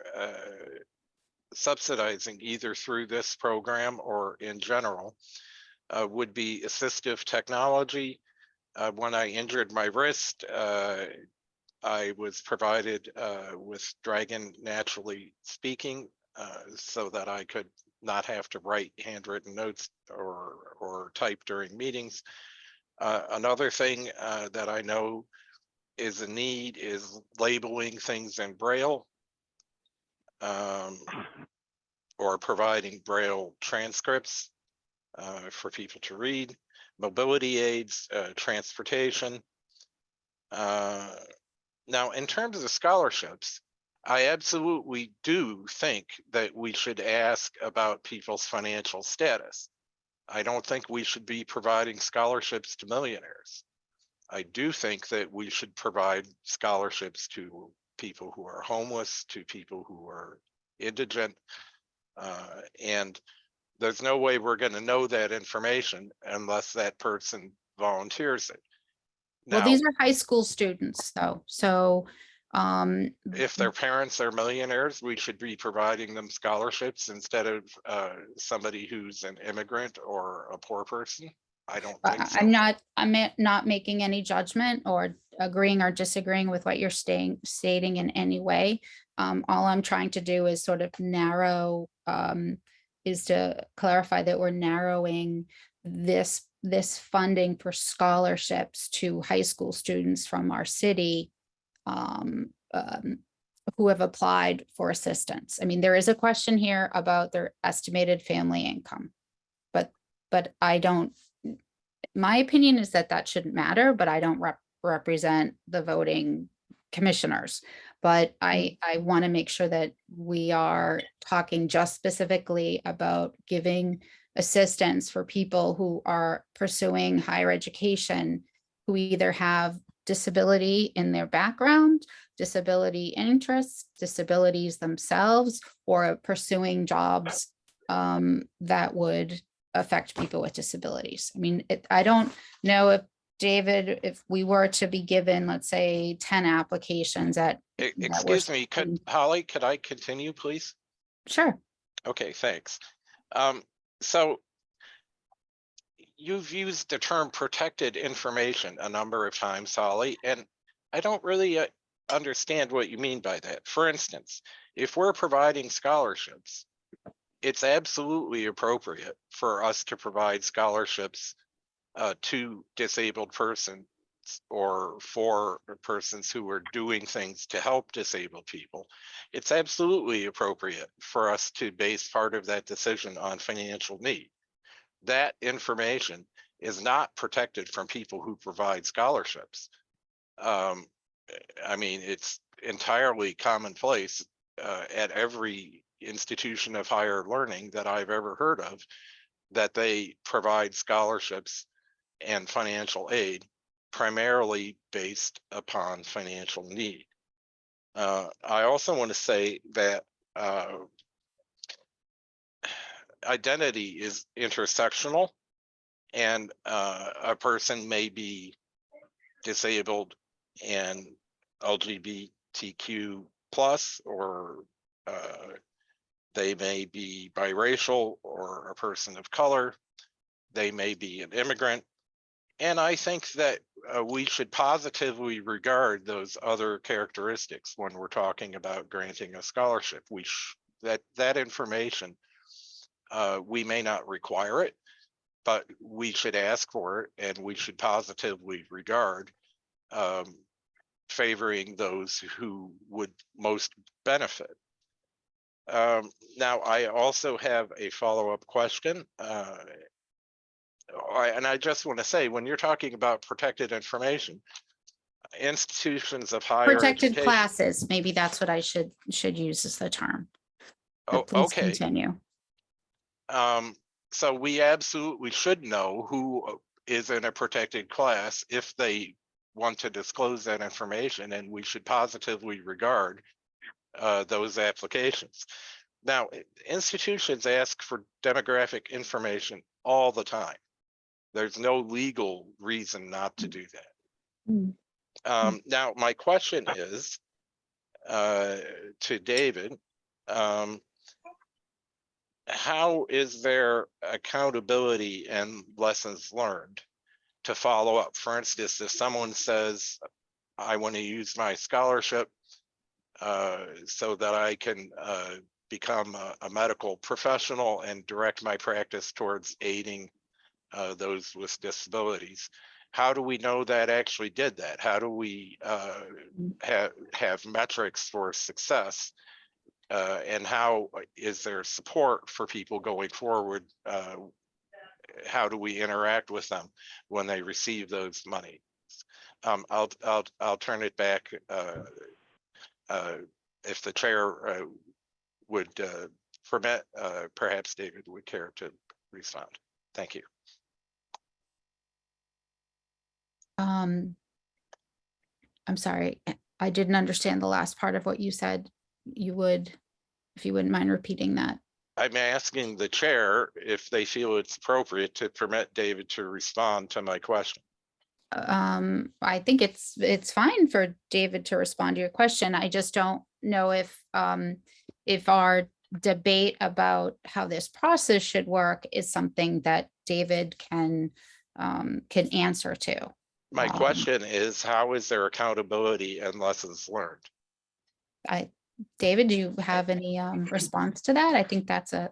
subsidizing either through this program or in general would be assistive technology. When I injured my wrist, I was provided with Dragon Naturally Speaking so that I could not have to write handwritten notes or type during meetings. Another thing that I know is a need is labeling things in Braille, or providing Braille transcripts for people to read, mobility aids, transportation. Now, in terms of scholarships, I absolutely do think that we should ask about people's financial status. I don't think we should be providing scholarships to millionaires. I do think that we should provide scholarships to people who are homeless, to people who are indigent, and there's no way we're going to know that information unless that person volunteers it. Well, Now, these are high school students though, so if their parents are millionaires, we should be providing them scholarships instead of somebody who's an immigrant or a poor person. I don't think so. I'm not making any judgment or agreeing or disagreeing with what you're stating in any way. All I'm trying to do is sort of narrow, is to clarify that we're narrowing this funding for scholarships to high school students from our city who have applied for assistance. I mean, there is a question here about their estimated family income, but I don't, my opinion is that that shouldn't matter, but I don't represent the voting commissioners. But I want to make sure that we are talking just specifically about giving assistance for people who are pursuing higher education, who either have disability in their background, disability interests, disabilities themselves, or pursuing jobs that would affect people with disabilities. I mean, I don't know if David, if we were to be given, let's say 10 applications Excuse me, Holly, could I continue, please? Sure. Okay, thanks. So you've used the term protected information a number of times, Holly, and I don't really understand what you mean by that. For instance, if we're providing scholarships, it's absolutely appropriate for us to provide scholarships to disabled persons or for persons who are doing things to help disabled people. It's absolutely appropriate for us to base part of that decision on financial need. That information is not protected from people who provide scholarships. I mean, it's entirely commonplace at every institution of higher learning that I've ever heard of that they provide scholarships and financial aid primarily based upon financial need. I also want to say that identity is intersectional, and a person may be disabled and LGBTQ plus, or they may be biracial or a person of color. They may be an immigrant. And I think that we should positively regard those other characteristics when we're talking about granting a scholarship. That information, we may not require it, but we should ask for it, and we should positively regard favoring those who would most benefit. Now, I also have a follow-up question. And I just want to say, when you're talking about protected information, institutions of higher Protected education, classes, maybe that's what I should use as the term. But oh, please okay. continue. So we absolutely should know who is in a protected class if they want to disclose that information, and we should positively regard those applications. Now, institutions ask for demographic information all the time. There's no legal reason not to do that. Now, my question is to David, how is there accountability and lessons learned to follow up? For instance, if someone says, I want to use my scholarship so that I can become a medical professional and direct my practice towards aiding those with disabilities. How do we know that actually did that? How do we have metrics for success? And how is there support for people going forward? How do we interact with them when they receive those money? I'll turn it back if the chair would permit. Perhaps David would care to respond. Thank you. I'm sorry, I didn't understand the last part of what you said. You would, if you wouldn't mind repeating that. I'm asking the chair if they feel it's appropriate to permit David to respond to my question. I think it's fine for David to respond to your question. I just don't know if our debate about how this process should work is something that David can answer to. My question is, how is there accountability and lessons learned? David, do you have any response to that? I think that's a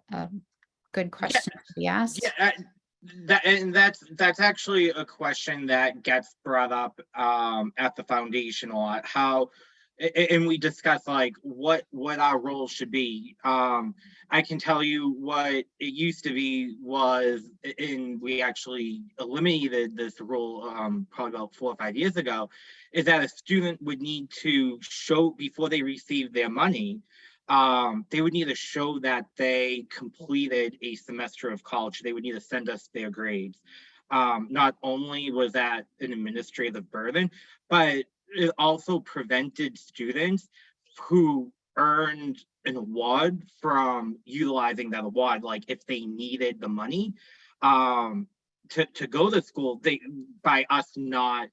good question to be asked. Yeah, that's actually a question that gets brought up at the foundation a lot. How, and we discuss like what our role should be. I can tell you what it used to be was, and we actually eliminated this rule probably about 4 or 5 years ago, is that a student would need to show before they receive their money. They would need to show that they completed a semester of college. They would need to send us their grades. Not only was that an administrative burden, but it also prevented students who earned an award from utilizing that award. Like if they needed the money to go to school, by us not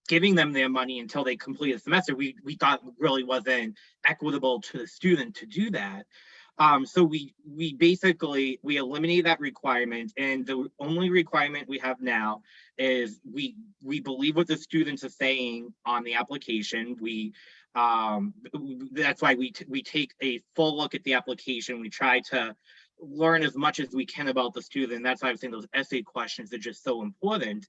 giving them their money until they complete a semester, we thought really wasn't equitable to the student to do that. So we basically eliminate that requirement, and the only requirement we have now is we believe what the students are saying on the application. That's why we take a full look at the application. We try to learn as much as we can about the student. That's why I'm saying those essay questions are just so important,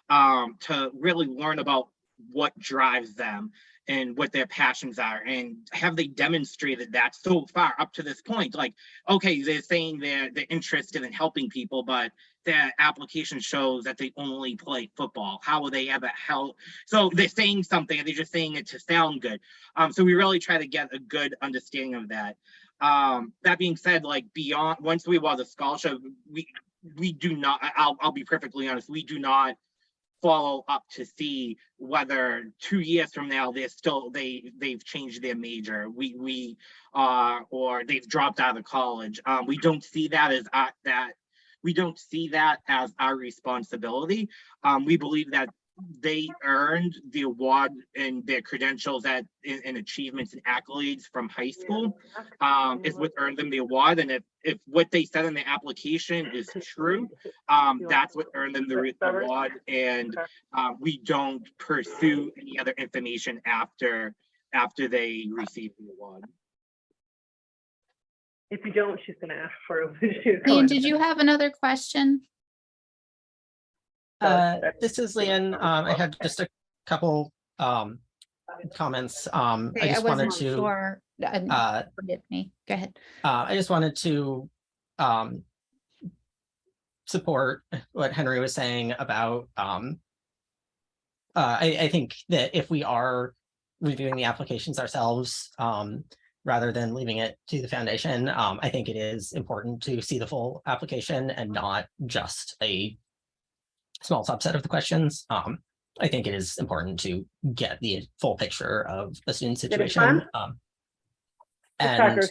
to really learn about what drives them and what their passions are, and have they demonstrated that so far up to this point. Like, okay, they're saying they're interested in helping people, but their application shows that they only play football. How will they ever help? So they're saying something, and they're just saying it to sound good. So we really try to get a good understanding of that. That being said, like beyond, once we award the scholarship, we do not, I'll be perfectly honest, we do not follow up to see whether 2 years from now they've changed their major, or they've dropped out of college. We don't see that as our responsibility. We believe that they earned the award and their credentials and achievements and accolades from high school is what earned them the award. And if what they said in the application is true, that's what earned them the award. And we don't pursue any other information after they receive the award. If you don't, she's gonna ask for a. Ian, did you have another question? This is Leon. I had just a couple comments. I just wanted to. Sure. Forgive me. Go ahead. I just wanted to support what Henry was saying about. I think that if we are reviewing the applications ourselves, rather than leaving it to the foundation, I think it is important to see the full application and not just a small subset of the questions. I think it is important to get the full picture of the student situation. And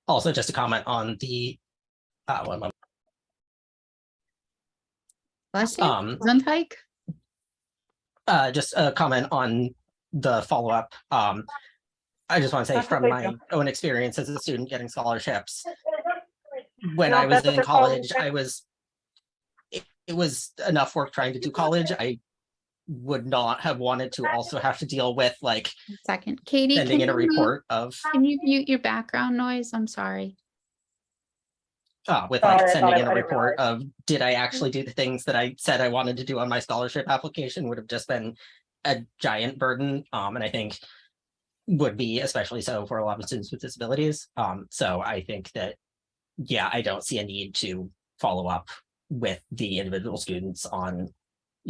also just to comment on the Last name? Zunteich? Just a comment on the follow-up. I just want to say from my own experience as a student getting scholarships, when I was in college, it was enough work trying to do college. I would not have wanted to also have to deal with like Second, Katie, sending can in a you mute- report of can you mute your background noise? I'm sorry. with Sorry, like I thought sending I in a didn't report of did I actually do the things that I said I wanted to do on my scholarship application would have just been a giant burden. And I think would be especially so for a lot of students with disabilities. So I think that, yeah, I don't see a need to follow up with the individual students on,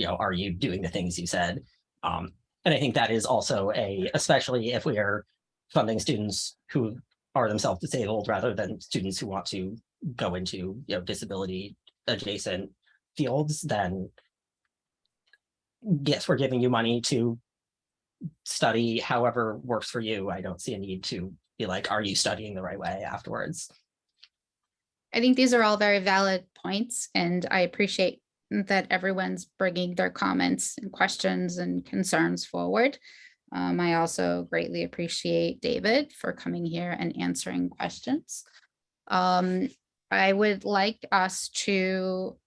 are you doing the things you said? And I think that is also especially if we are funding students who are themselves disabled rather than students who want to go into, disability adjacent fields, then yes, we're giving you money to study however works for you. I don't see a need to be like, are you studying the right way afterwards? I think these are all very valid points, and I appreciate that everyone's bringing their comments and questions and concerns forward. I also greatly appreciate David for coming here and answering questions. I would like us to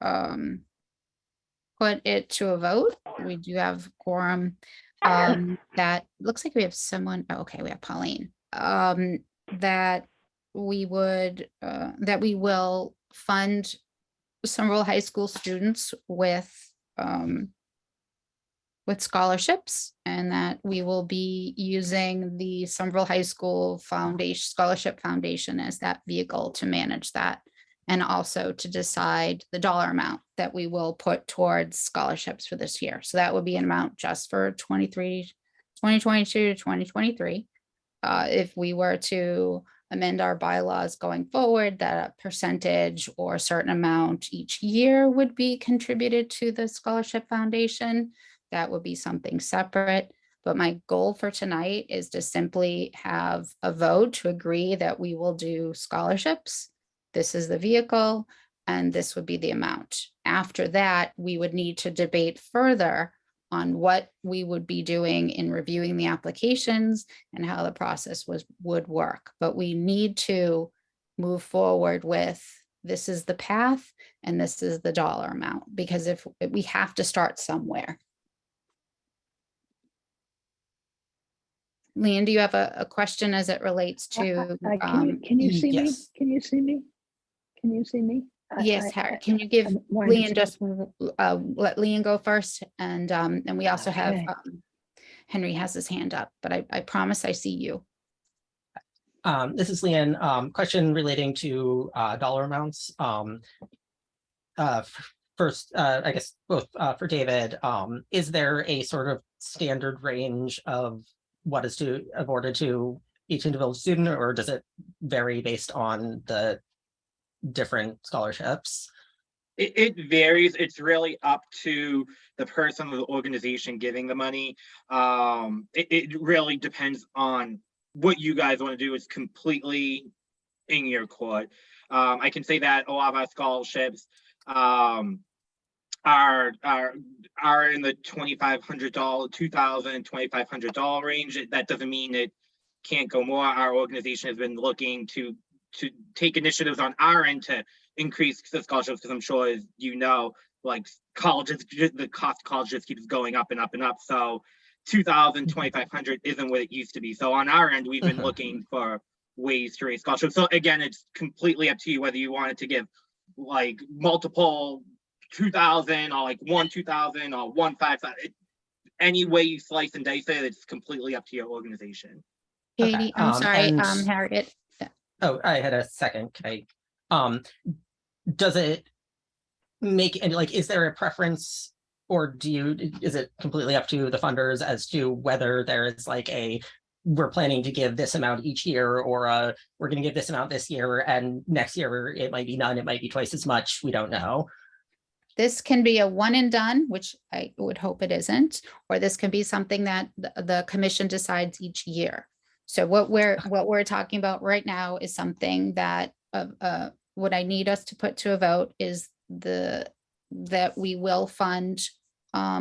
put it to a vote. We do have quorum. That looks like we have someone, oh, okay, we have Pauline. That we will fund Somerville High School students with scholarships, and that we will be using the Somerville High School Scholarship Foundation as that vehicle to manage that, and also to decide the dollar amount that we will put towards scholarships for this year. So that would be an amount just for 2022 to 2023. If we were to amend our bylaws going forward, that a percentage or a certain amount each year would be contributed to the Scholarship Foundation. That would be something separate. But my goal for tonight is to simply have a vote to agree that we will do scholarships. This is the vehicle, and this would be the amount. After that, we would need to debate further on what we would be doing in reviewing the applications and how the process would work. But we need to move forward with, this is the path and this is the dollar amount, because if we have to start somewhere. Leanne, do you have a question as it relates to? Can you see me? yes. Can you see me? Can you see me? Yes, Harry, can you give I'm wanting to Leanne just let Leanne go first, and we also have Okay. Henry has his hand up, but I promise I see you. This is Leanne. Question relating to dollar amounts. First, I guess both for David, is there a sort of standard range of what is awarded to each individual student, or does it vary based on the different scholarships? It varies. It's really up to the person or the organization giving the money. It really depends on what you guys want to do. Is completely in your court. I can say that a lot of our scholarships are in the $2,500, $2,000, $2,500 range. That doesn't mean it can't go more. Our organization has been looking to take initiatives on our end to increase the scholarships, because I'm sure, as you know, like colleges, the cost of college just keeps going up and up and up. So 2,000, 2,500 isn't what it used to be. So on our end, we've been looking for ways to raise scholarships. So again, it's completely up to you whether you wanted to give like multiple 2,000 or like 2,000 or 5,000. Any way you slice and dice it, it's completely up to your organization. Katie, I'm sorry, Harriet. Oh, I had a second. Can I, does it make any, like, is there a preference, or is it completely up to the funders as to whether there is like we're planning to give this amount each year, or we're going to give this amount this year and next year it might be none, it might be twice as much, we don't know. This can be a one and done, which I would hope it isn't, or this can be something that the commission decides each year. So what we're talking about right now is something that what I need us to put to a vote is that we will fund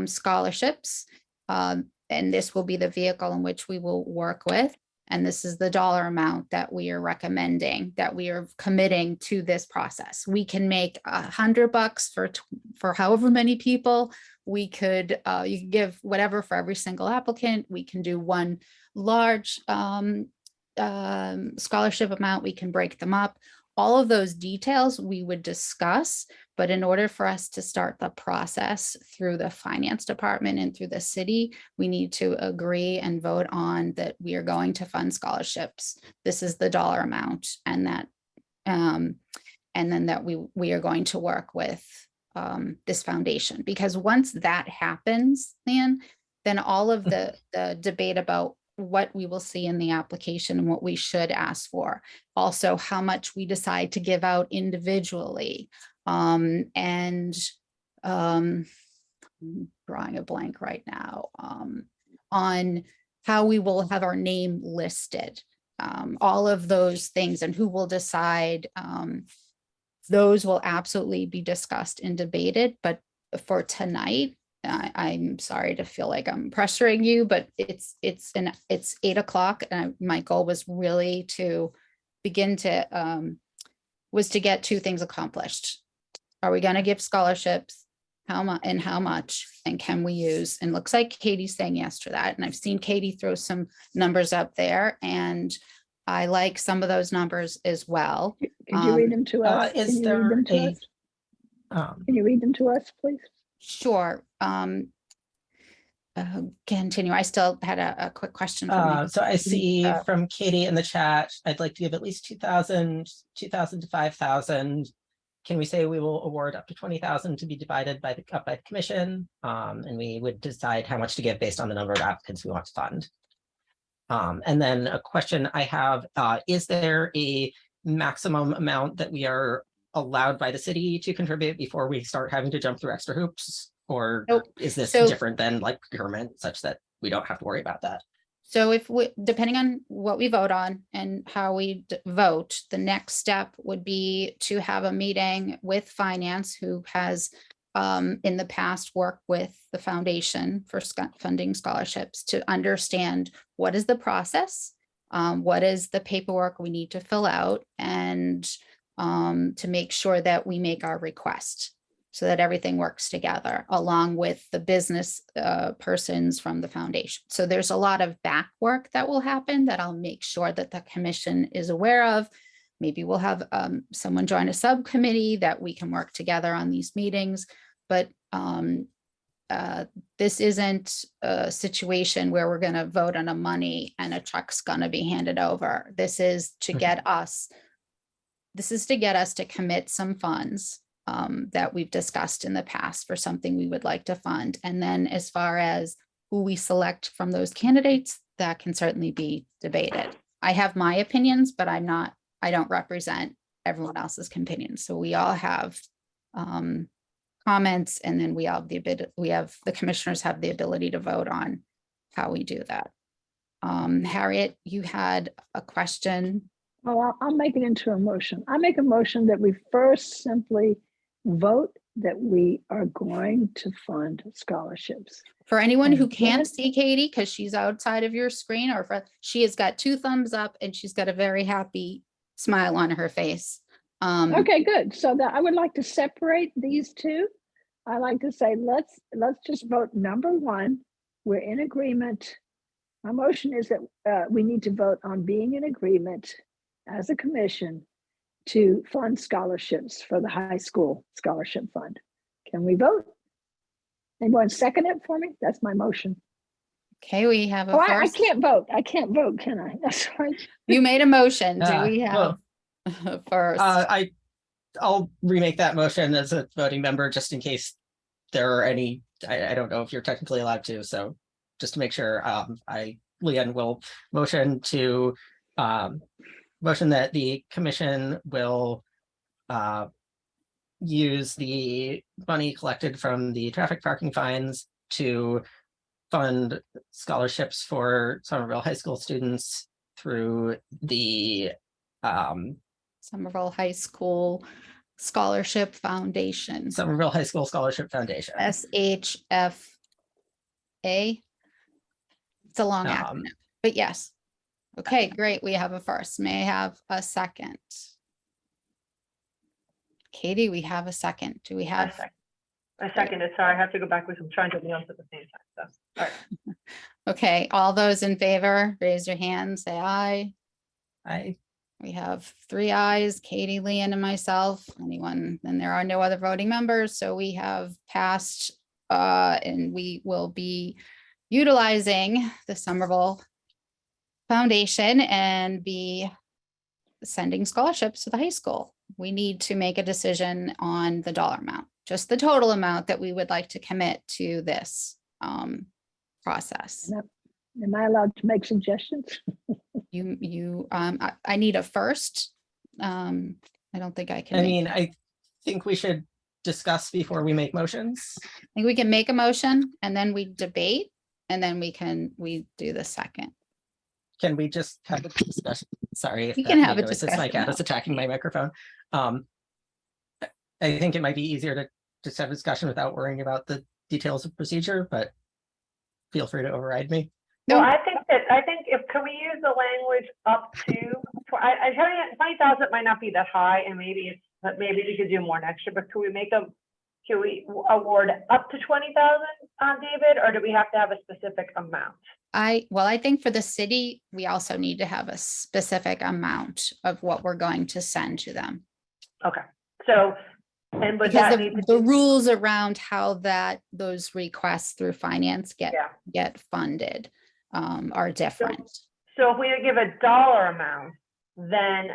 scholarships, and this will be the vehicle in which we will work with. And this is the dollar amount that we are recommending, that we are committing to this process. We can make $100 for however many people. We could, you can give whatever for every single applicant. We can do one large scholarship amount. We can break them up. All of those details we would discuss, but in order for us to start the process through the finance department and through the city, we need to agree and vote on that we are going to fund scholarships. This is the dollar amount, and that, and then that we are going to work with this foundation, because once that happens, then all of the debate about what we will see in the application and what we should ask for. Also, how much we decide to give out individually. I'm drawing a blank right now on how we will have our name listed. All of those things and who will decide. Those will absolutely be discussed and debated, but for tonight, I'm sorry to feel like I'm pressuring you, but it's 8 o'clock, and my goal was really to begin to was to get two things accomplished. Are we going to give scholarships? How much and how much? And can we use? And looks like Katie's saying yes to that. And I've seen Katie throw some numbers up there, and I like some of those numbers as well. Could you read them to us? Is there Can you read them to us, please? Sure. Continue. I still had a quick question. So I see from Katie in the chat, I'd like to give at least 2,000 to 5,000. Can we say we will award up to 20,000 to be divided by the commission? And we would decide how much to give based on the number of applicants we want to fund. And then a question I have, is there a maximum amount that we are allowed by the city to contribute before we start having to jump through extra hoops? Or is this different than like procurement such that we don't have to worry about that? So if we, depending on what we vote on and how we vote, the next step would be to have a meeting with finance, who has in the past worked with the foundation for funding scholarships, to understand what is the process, what is the paperwork we need to fill out, and to make sure that we make our request so that everything works together along with the business persons from the foundation. So there's a lot of back work that will happen that I'll make sure that the commission is aware of. Maybe we'll have someone join a subcommittee that we can work together on these meetings. But this isn't a situation where we're going to vote on a money and a check's going to be handed over. This is to get us, to commit some funds that we've discussed in the past for something we would like to fund. And then as far as who we select from those candidates, that can certainly be debated. I have my opinions, but I don't represent everyone else's opinions. So we all have comments, and then the commissioners have the ability to vote on how we do that. Harriet, you had a question. Well, I'll make it into a motion. I make a motion that we first simply vote that we are going to fund scholarships. For anyone who can't see Katie, because she's outside of your screen, or she has got 2 thumbs up and she's got a very happy smile on her face. Okay, good. So that I would like to separate these two. I like to say, let's just vote number 1. We're in agreement. My motion is that we need to vote on being in agreement as a commission to fund scholarships for the high school scholarship fund. Can we vote? Anyone second it for me? That's my motion. Okay, we have a first. I can't vote. I can't vote, can I? That's right. You made a motion. Do we have first? I'll remake that motion as a voting member just in case there are any, I don't know if you're technically allowed to, so just to make sure, Leanne will motion that the commission will use the money collected from the traffic parking fines to fund scholarships for Somerville High School students through the Somerville High School Scholarship Foundation. Somerville High School Scholarship Foundation. SHFA. It's a long acronym, but yes. Okay, great. We have a first. May I have a second? Katie, we have a second. Do we have? I seconded. Sorry, I have to go backwards. I'm trying to be on at the same time. So, all right. Okay, all those in favor, raise your hand, say aye. I We have 3 ayes, Katie, Leanne, and myself. Anyone, and there are no other voting members, so we have passed, and we will be utilizing the Somerville Foundation and be sending scholarships to the high school. We need to make a decision on the dollar amount, just the total amount that we would like to commit to this process. Am I allowed to make suggestions? I need a first. I don't think I can. I think we should discuss before we make motions. I think we can make a motion and then we debate and then we do the second. Can we just have a discussion? Sorry if We that can have a made noise. It's my discussion cat now. is attacking my microphone. I think it might be easier to just have a discussion without worrying about the details of procedure, but feel free to override me. Well, No. I think if, can we use the language up to, I tell you, 20,000 might not be that high and maybe we could do more next year, but can we award up to 20,000 on David, or do we have to have a specific amount? I think for the city, we also need to have a specific amount of what we're going to send to them. Okay, so, and would Because that need to the rules around how those requests through finance get funded are different. So if we give a dollar amount, then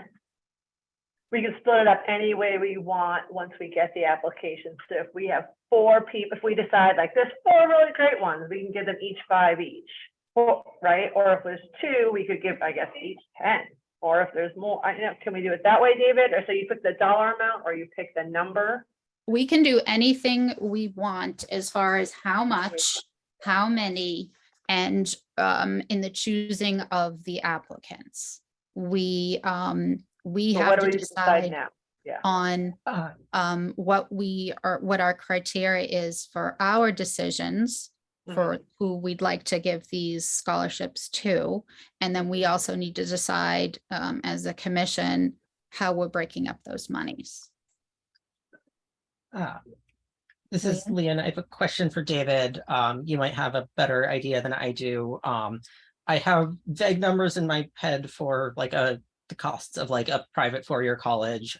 we can split it up any way we want once we get the application. So if we have 4 people, if we decide like there's 4 really great ones, we can give them each 5 each, right? Or if there's 2, we could give, I guess, each 10. Or if there's more, can we do it that way, David? Or so you pick the dollar amount or you pick the number? We can do anything we want as far as how much, how many, and in the choosing of the applicants. We have to decide now? Yeah. on what our criteria is for our decisions for who we'd like to give these scholarships to. And then we also need to decide as a commission how we're breaking up those monies. This is Leanne. I have a question for David. You might have a better idea than I do. I have vague numbers in my head for like the costs of like a private 4-year college.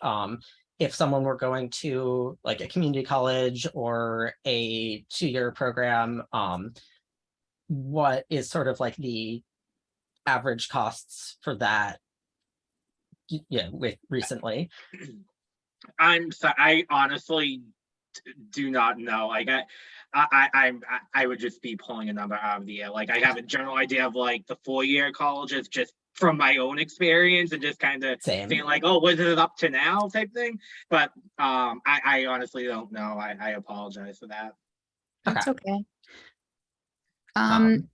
If someone were going to like a community college or a 2-year program, what is sort of like the average costs for that? Yeah, with recently. I'm sorry, I honestly do not know. Like I would just be pulling a number out of the air. Like I have a general idea of like the 4-year colleges just from my own experience and just kind of saying like, oh, what is it up to now type thing. But I honestly don't know. I apologize for that. That's okay. Leanne,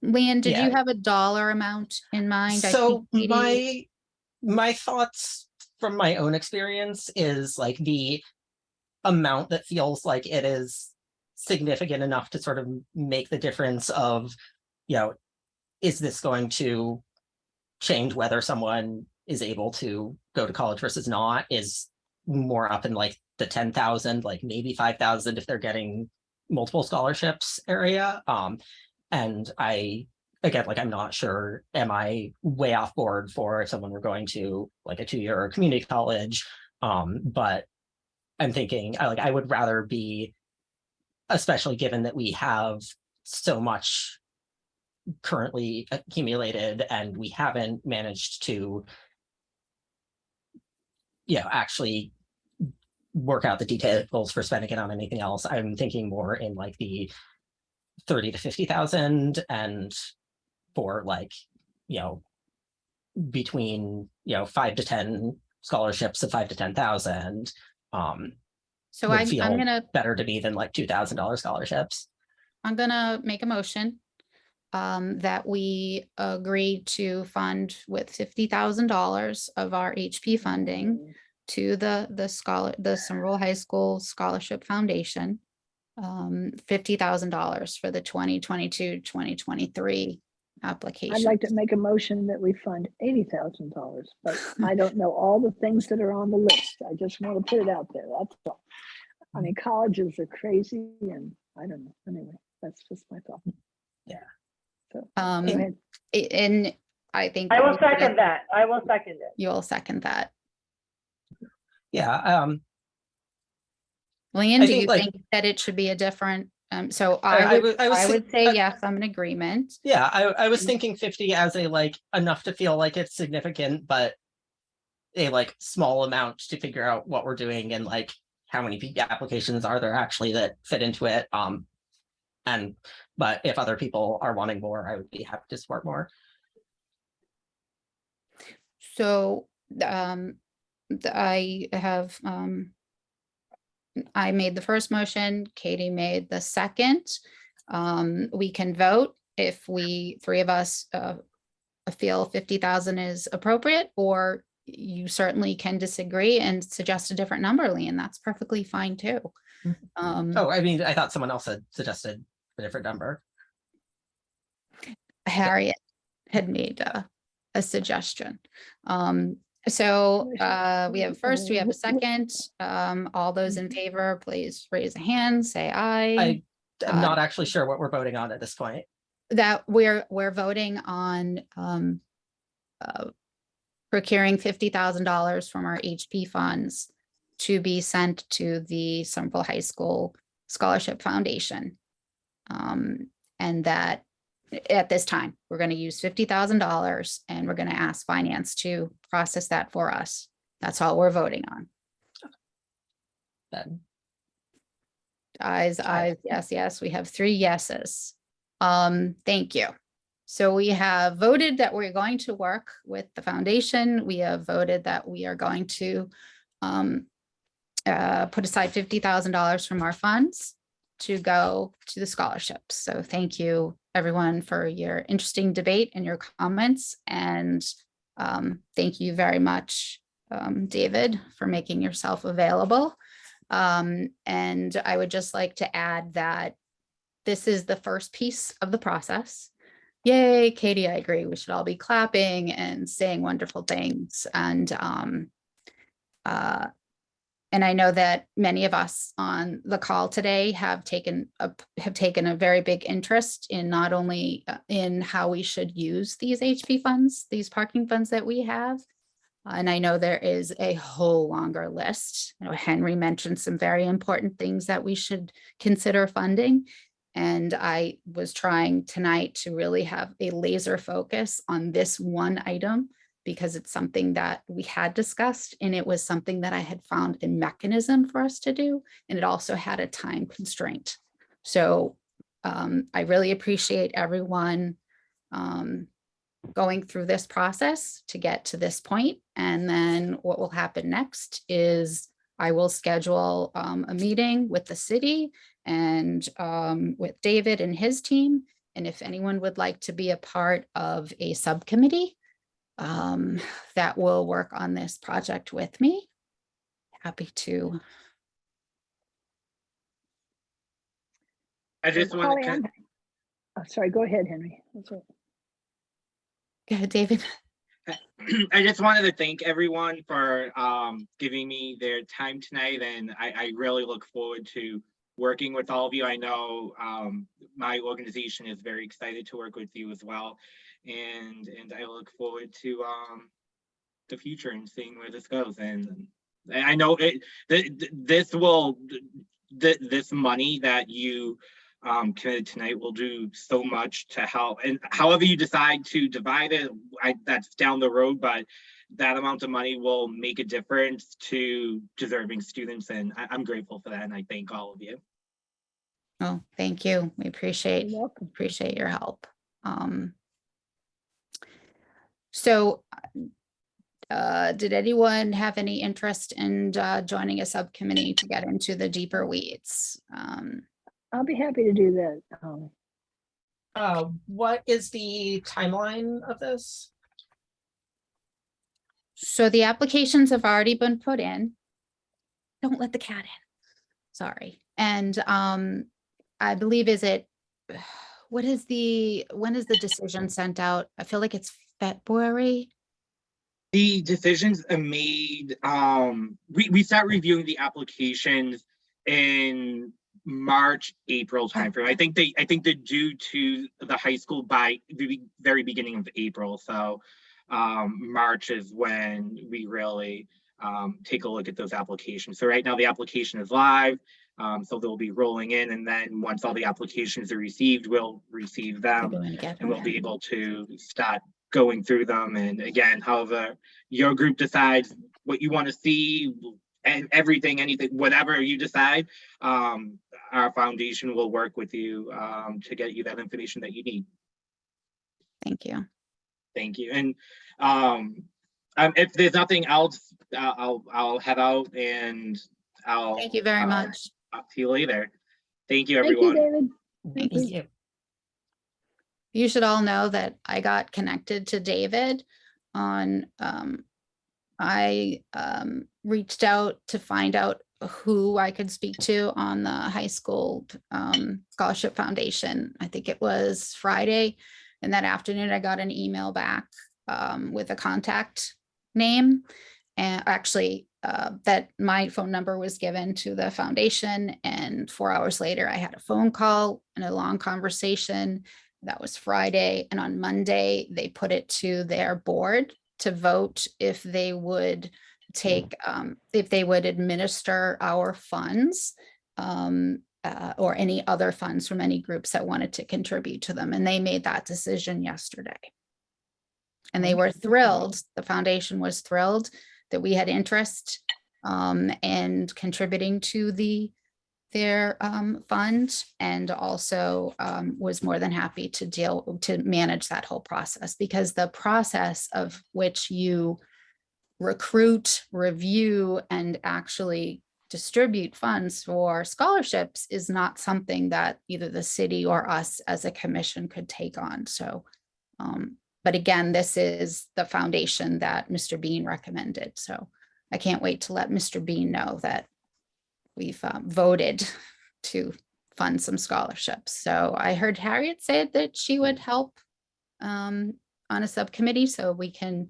did you have a dollar amount in mind? So my thoughts from my own experience is like the amount that feels like it is significant enough to sort of make the difference of, is this going to change whether someone is able to go to college versus not, is more up in like the 10,000, like maybe 5,000 if they're getting multiple scholarships area. And I'm not sure, am I way off board for if someone were going to like a 2-year or community college? But I'm thinking I would rather be, especially given that we have so much currently accumulated and we haven't managed to actually work out the details for spending it on anything else. I'm thinking more in like the 30 to 50,000 and for like, between 5 to 10 scholarships of 5 to 10,000. So I'm gonna better to me than like $2,000 scholarships. I'm gonna make a motion that we agree to fund with $50,000 of our HP funding to the Somerville High School Scholarship Foundation, $50,000 for the 2022-2023 application. I'd like to make a motion that we fund $80,000, but I don't know all the things that are on the list. I just want to put it out there. That's all. I mean, colleges are crazy and I don't know. Anyway, that's just my thought. Yeah. So, go ahead. And I think. I will second that. I will second it. You'll second that. Yeah, Leanne, I do think, you like- think that it should be a different, so I I would say think- yes, I'm in agreement. yeah, I was thinking 50 as a like enough to feel like it's significant, but a like small amount to figure out what we're doing and like how many applications are there actually that fit into it. But if other people are wanting more, I would be happy to support more. So, I have, I made the first motion, Katie made the second. We can vote if we, three of us, feel 50,000 is appropriate, or you certainly can disagree and suggest a different number, Lee, and that's perfectly fine too. Oh, I mean, I thought someone else had suggested a different number. Harriet had made a suggestion. So we have first, we have a second. All those in favor, please raise a hand, say aye. I'm not actually sure what we're voting on at this point. That we're voting on procuring $50,000 from our HP funds to be sent to the Somerville High School Scholarship Foundation. And that at this time, we're going to use $50,000 and we're going to ask finance to process that for us. That's all we're voting on. Then Ayes, yes, yes. We have 3 yeses. Thank you. So we have voted that we're going to work with the foundation. We have voted that we are going to put aside $50,000 from our funds to go to the scholarships. So thank you, everyone, for your interesting debate and your comments. And thank you very much, David, for making yourself available. And I would just like to add that this is the first piece of the process. Yay, Katie, I agree. We should all be clapping and saying wonderful things. And I know that many of us on the call today have taken a very big interest in not only in how we should use these HP funds, these parking funds that we have. And I know there is a whole longer list. You know, Henry mentioned some very important things that we should consider funding. And I was trying tonight to really have a laser focus on this one item, because it's something that we had discussed and it was something that I had found a mechanism for us to do. And it also had a time constraint. So I really appreciate everyone going through this process to get to this point. And then what will happen next is I will schedule a meeting with the city and with David and his team. And if anyone would like to be a part of a subcommittee that will work on this project with me, happy to. I just want to. Oh, sorry, go ahead, Henry. That's right. Go ahead, David. I just wanted to thank everyone for giving me their time tonight, and I really look forward to working with all of you. I know my organization is very excited to work with you as well, and I look forward to the future and seeing where this goes. And I know this money that you committed tonight will do so much to help, and however you decide to divide it, that's down the road, but that amount of money will make a difference to deserving students, and I'm grateful for that, and I thank all of you. Oh, thank you. We appreciate your help. So did anyone have any interest in joining a subcommittee to get into the deeper weeds? I'll be happy to do that. What is the timeline of this? So the applications have already been put in. Don't let the cat in. Sorry. And I believe, is it when is the decision sent out? I feel like it's February. The decisions are made, we start reviewing the applications in March, April timeframe. I think they're due to the high school by the very beginning of April. So March is when we really take a look at those applications. So right now the application is live. So they'll be rolling in, and then once all the applications are received, we'll receive them and we'll be able to start going through them. And again, however your group decides what you want to see and everything, anything, whatever you decide, our foundation will work with you to get you that information that you need. Thank you. Thank you. And if there's nothing else, I'll head out and I'll Thank you very much. talk to you later. Thank you, Thank you, everyone. David. Thank Thank you. you. You should all know that I got connected to David on, I reached out to find out who I could speak to on the high school scholarship foundation. I think it was Friday. And that afternoon, I got an email back with a contact name. And actually, that my phone number was given to the foundation. And 4 hours later, I had a phone call and a long conversation. That was Friday. And on Monday, they put it to their board to vote if they would take, if they would administer our funds or any other funds from any groups that wanted to contribute to them. And they made that decision yesterday. And they were thrilled. The foundation was thrilled that we had interest and contributing to their fund, and also was more than happy to manage that whole process, because the process of which you recruit, review, and actually distribute funds for scholarships is not something that either the city or us as a commission could take on. So, but again, this is the foundation that Mr. Bean recommended. So I can't wait to let Mr. Bean know that we've voted to fund some scholarships. So I heard Harriet say that she would help on a subcommittee, so we can,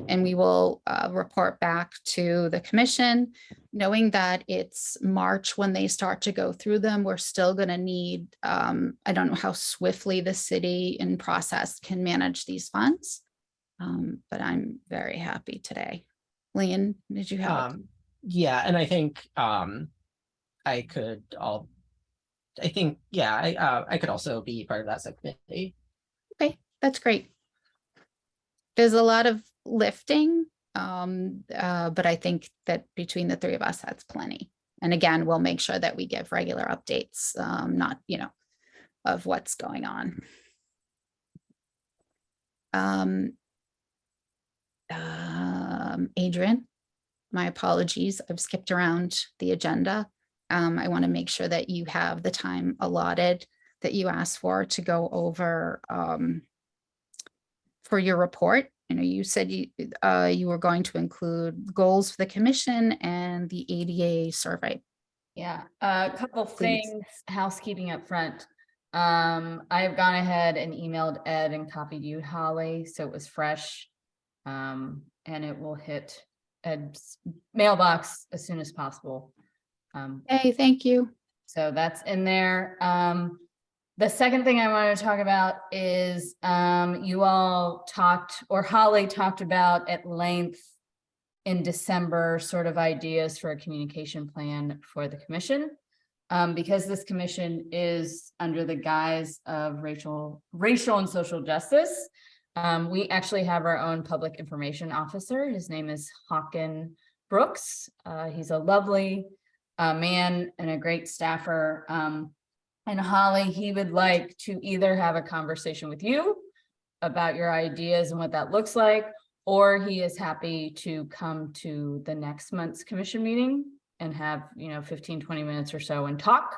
and we will report back to the commission, knowing that it's March when they start to go through them. We're still going to need, I don't know how swiftly the city in process can manage these funds, but I'm very happy today. Leon, did you have? Yeah, and I think I could also be part of that subcommittee. Okay, that's great. There's a lot of lifting, but I think that between the three of us, that's plenty. And again, we'll make sure that we give regular updates, not, of what's going on. Adrian, my apologies. I've skipped around the agenda. I want to make sure that you have the time allotted that you asked for to go over for your report. You said you were going to include goals for the commission and the ADA survey. Yeah, a couple Please. things, housekeeping up front. I've gone ahead and emailed Ed and copied you, Holly, so it was fresh. And it will hit Ed's mailbox as soon as possible. Hey, thank you. So that's in there. The second thing I wanted to talk about is you all talked, or Holly talked about at length in December, sort of ideas for a communication plan for the commission. Because this commission is under the guise of racial and social justice. We actually have our own public information officer. His name is Hawken Brooks. He's a lovely man and a great staffer. And Holly, he would like to either have a conversation with you about your ideas and what that looks like, or he is happy to come to the next month's commission meeting and have, 15, 20 minutes or so and talk.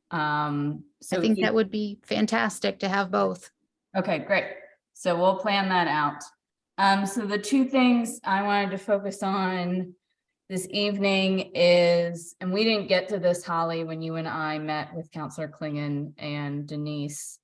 So I think that would be fantastic to have both. Okay, great. So we'll plan that out. So the two things I wanted to focus on this evening is, and we didn't get to this, Holly, when you and I met with Councilor Klingon and Denise,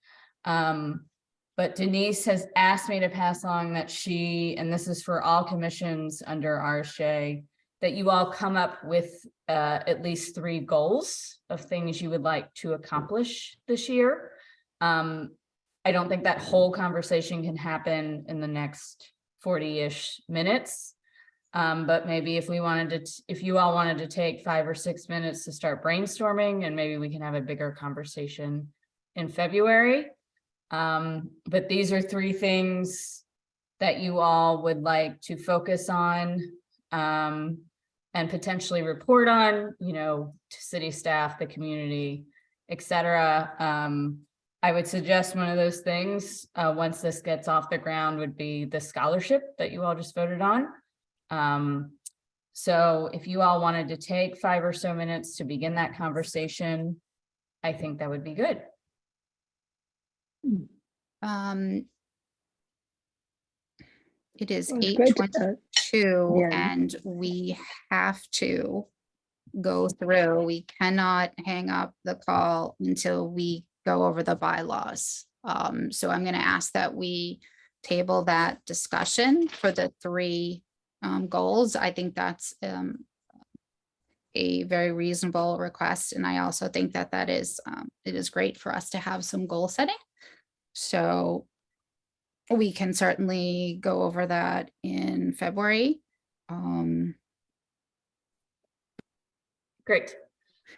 But Denise has asked me to pass along that she, and this is for all commissions under RSJ, that you all come up with at least 3 goals of things you would like to accomplish this year. I don't think that whole conversation can happen in the next 40-ish minutes. But maybe if you all wanted to take 5 or 6 minutes to start brainstorming, and maybe we can have a bigger conversation in February. But these are 3 things that you all would like to focus on, and potentially report on, to city staff, the community, etc. I would suggest one of those things, once this gets off the ground, would be the scholarship that you all just voted on. So if you all wanted to take 5 or so minutes to begin that conversation, I think that would be good. It is Well, it's great to- 8:22 yeah. and we have to go through. We cannot hang up the call until we go over the bylaws. So I'm going to ask that we table that discussion for the 3 goals. I think that's a very reasonable request. And I also think that it is great for us to have some goal setting. So we can certainly go over that in February. Great.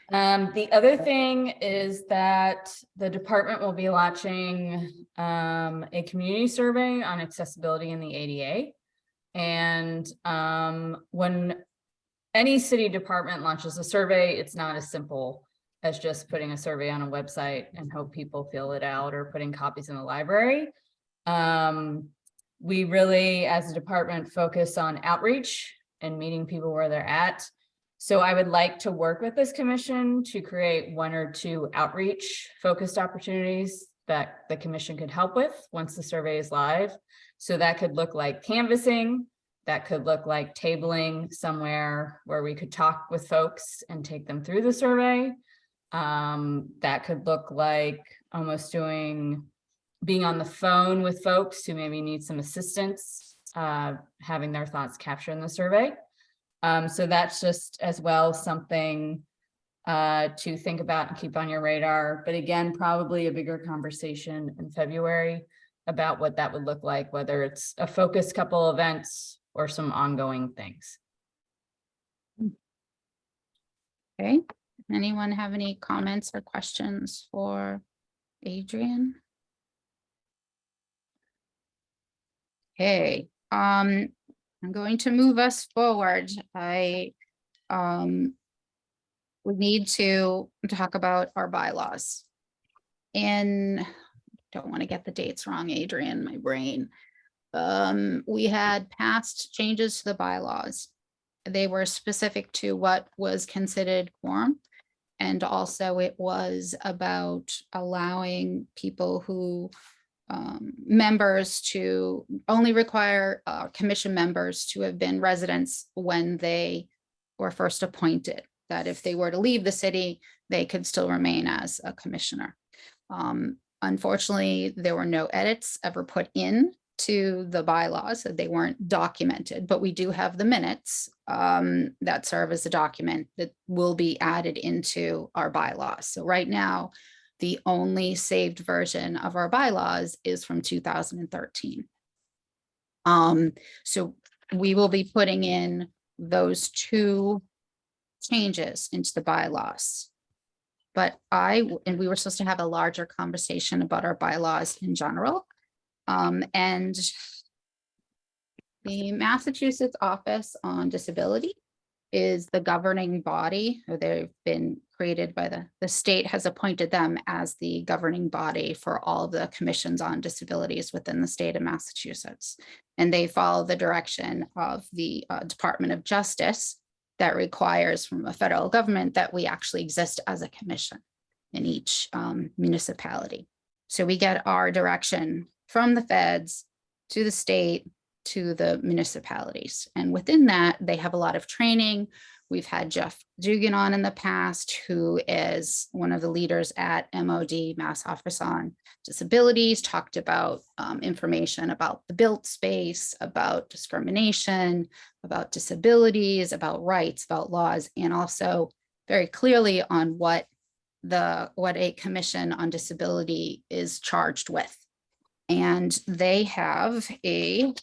The other thing is that the department will be launching a community survey on accessibility in the ADA. And when any city department launches a survey, it's not as simple as just putting a survey on a website and hope people fill it out, or putting copies in the library. We really, as a department, focus on outreach and meeting people where they're at. So I would like to work with this commission to create 1 or 2 outreach focused opportunities that the commission could help with once the survey is live. So that could look like canvassing, that could look like tabling somewhere where we could talk with folks and take them through the survey. That could look like almost being on the phone with folks who maybe need some assistance, having their thoughts captured in the survey. So that's just as well something to think about and keep on your radar. But again, probably a bigger conversation in February about what that would look like, whether it's a focused couple events or some ongoing things. Okay. Anyone have any comments or questions for Adrian? Okay. I'm going to move us forward. We need to talk about our bylaws. And don't want to get the dates wrong, Adrian, my brain. We had passed changes to the bylaws. They were specific to what was considered quorum. And also it was about allowing people who members to only require commission members to have been residents when they were first appointed, that if they were to leave the city, they could still remain as a commissioner. Unfortunately, there were no edits ever put in to the bylaws, that they weren't documented, but we do have the minutes that serve as a document that will be added into our bylaws. So right now, the only saved version of our bylaws is from 2013. So we will be putting in those 2 changes into the bylaws. But we were supposed to have a larger conversation about our bylaws in general. And the Massachusetts Office on Disability is the governing body, or they've been created by the state has appointed them as the governing body for all the commissions on disabilities within the state of Massachusetts. And they follow the direction of the Department of Justice that requires from a federal government that we actually exist as a commission in each municipality. So we get our direction from the feds to the state to the municipalities. And within that, they have a lot of training We've had Jeff Dugan on in the past, who is one of the leaders at MOD, Mass Office on Disabilities, talked about information about the built space, about discrimination, about disabilities, about rights, about laws, and also very clearly on what a commission on disability is charged with. And they have how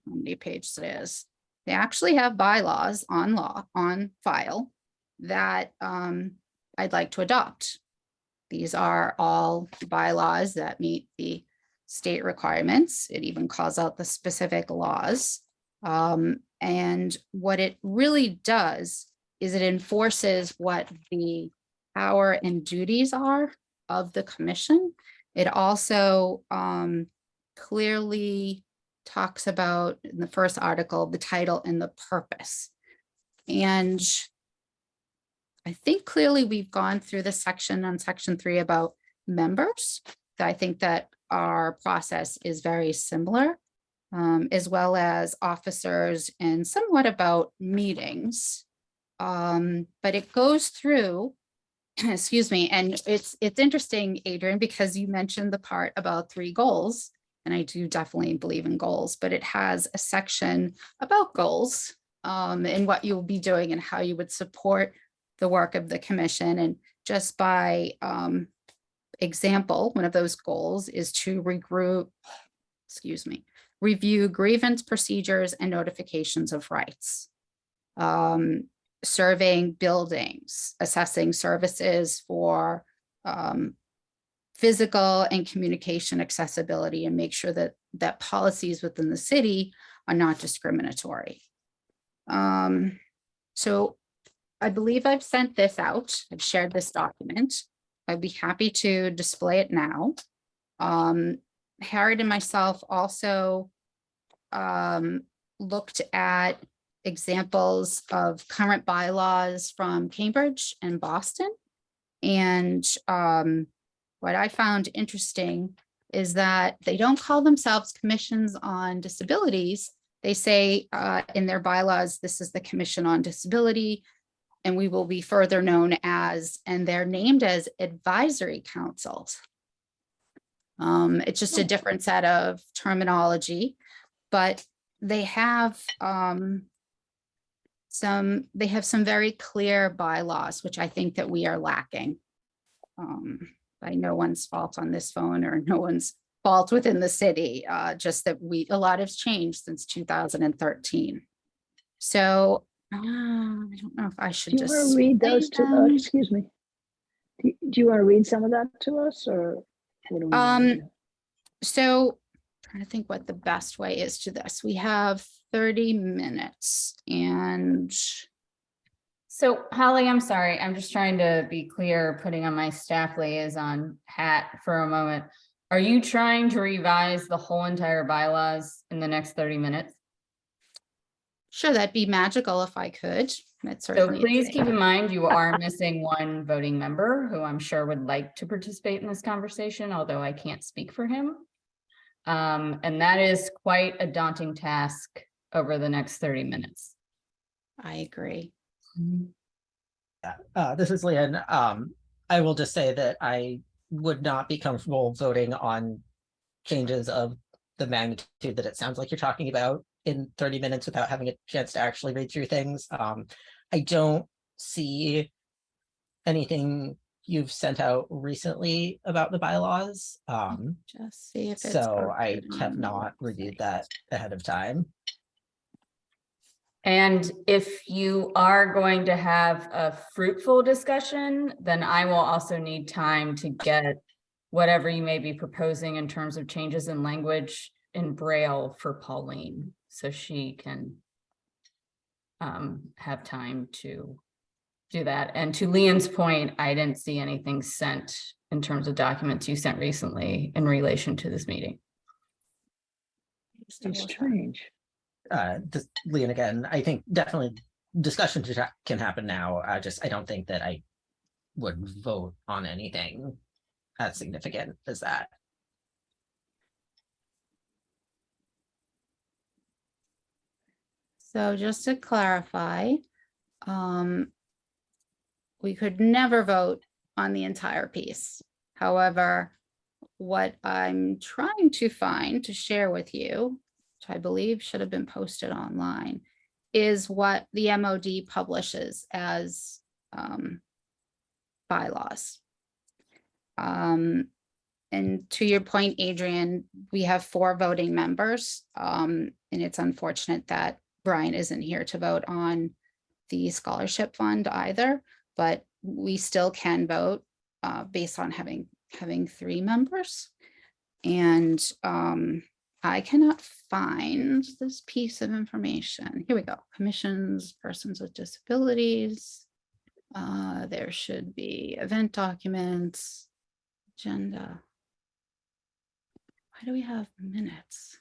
many pages it is? They actually have bylaws on file that I'd like to adopt. These are all bylaws that meet the state requirements. It even calls out the specific laws. And what it really does is it enforces what the power and duties are of the commission. It also clearly talks about, in the first article, the title and the purpose. And I think clearly we've gone through the section on section 3 about members. I think that our process is very similar, as well as officers and somewhat about meetings. But it goes through, excuse me, and it's interesting, Adrian, because you mentioned the part about 3 goals. And I do definitely believe in goals, but it has a section about goals and what you'll be doing and how you would support the work of the commission. And just by example, one of those goals is to review grievance procedures and notifications of rights, surveying buildings, assessing services for physical and communication accessibility, and make sure that policies within the city are not discriminatory. So I believe I've sent this out. I've shared this document. I'd be happy to display it now. Harriet and myself also looked at examples of current bylaws from Cambridge and Boston. And what I found interesting is that they don't call themselves commissions on disabilities. They say in their bylaws, this is the Commission on Disability, and we will be further known as, and they're named as advisory councils. It's just a different set of terminology, but they have some very clear bylaws, which I think that we are lacking. By no one's fault on this phone, or no one's fault within the city, just that a lot has changed since 2013. So I don't know if I should just. Do you want to read those to us? Excuse me. Do you want to read some of that to us, or what do we want to do? So I'm trying to think what the best way is to this. We have 30 minutes and. So Holly, I'm sorry. I'm just trying to be clear, putting on my staff liaison hat for a moment. Are you trying to revise the whole entire bylaws in the next 30 minutes? Sure, that'd be magical if I could. So please keep in mind, you are missing one voting member who I'm sure would like to participate in this conversation, although I can't speak for him. And that is quite a daunting task over the next 30 minutes. I agree. This is Leon. I will just say that I would not be comfortable voting on changes of the magnitude that it sounds like you're talking about in 30 minutes without having a chance to actually read through things. I don't see anything you've sent out recently about the bylaws. Just see if it's so I posted have on the not reviewed that ahead of time. And if you are going to have a fruitful discussion, then I will also need time to get whatever you may be proposing in terms of changes in language in Braille for Pauline, so she can have time to do that. And to Leon's point, I didn't see anything sent in terms of documents you sent recently in relation to this meeting. It's strange. Leon, again, I think definitely discussion can happen now. I don't think that I would vote on anything as significant as that. So just to clarify, we could never vote on the entire piece. However, what I'm trying to find to share with you, which I believe should have been posted online, is what the MOD publishes as bylaws. And to your point, Adrian, we have 4 voting members, and it's unfortunate that Brian isn't here to vote on the scholarship fund either, but we still can vote based on having 3 members. And I cannot find this piece of information. Here we go. Commissions, persons with disabilities. There should be event documents, agenda. Why do we have minutes?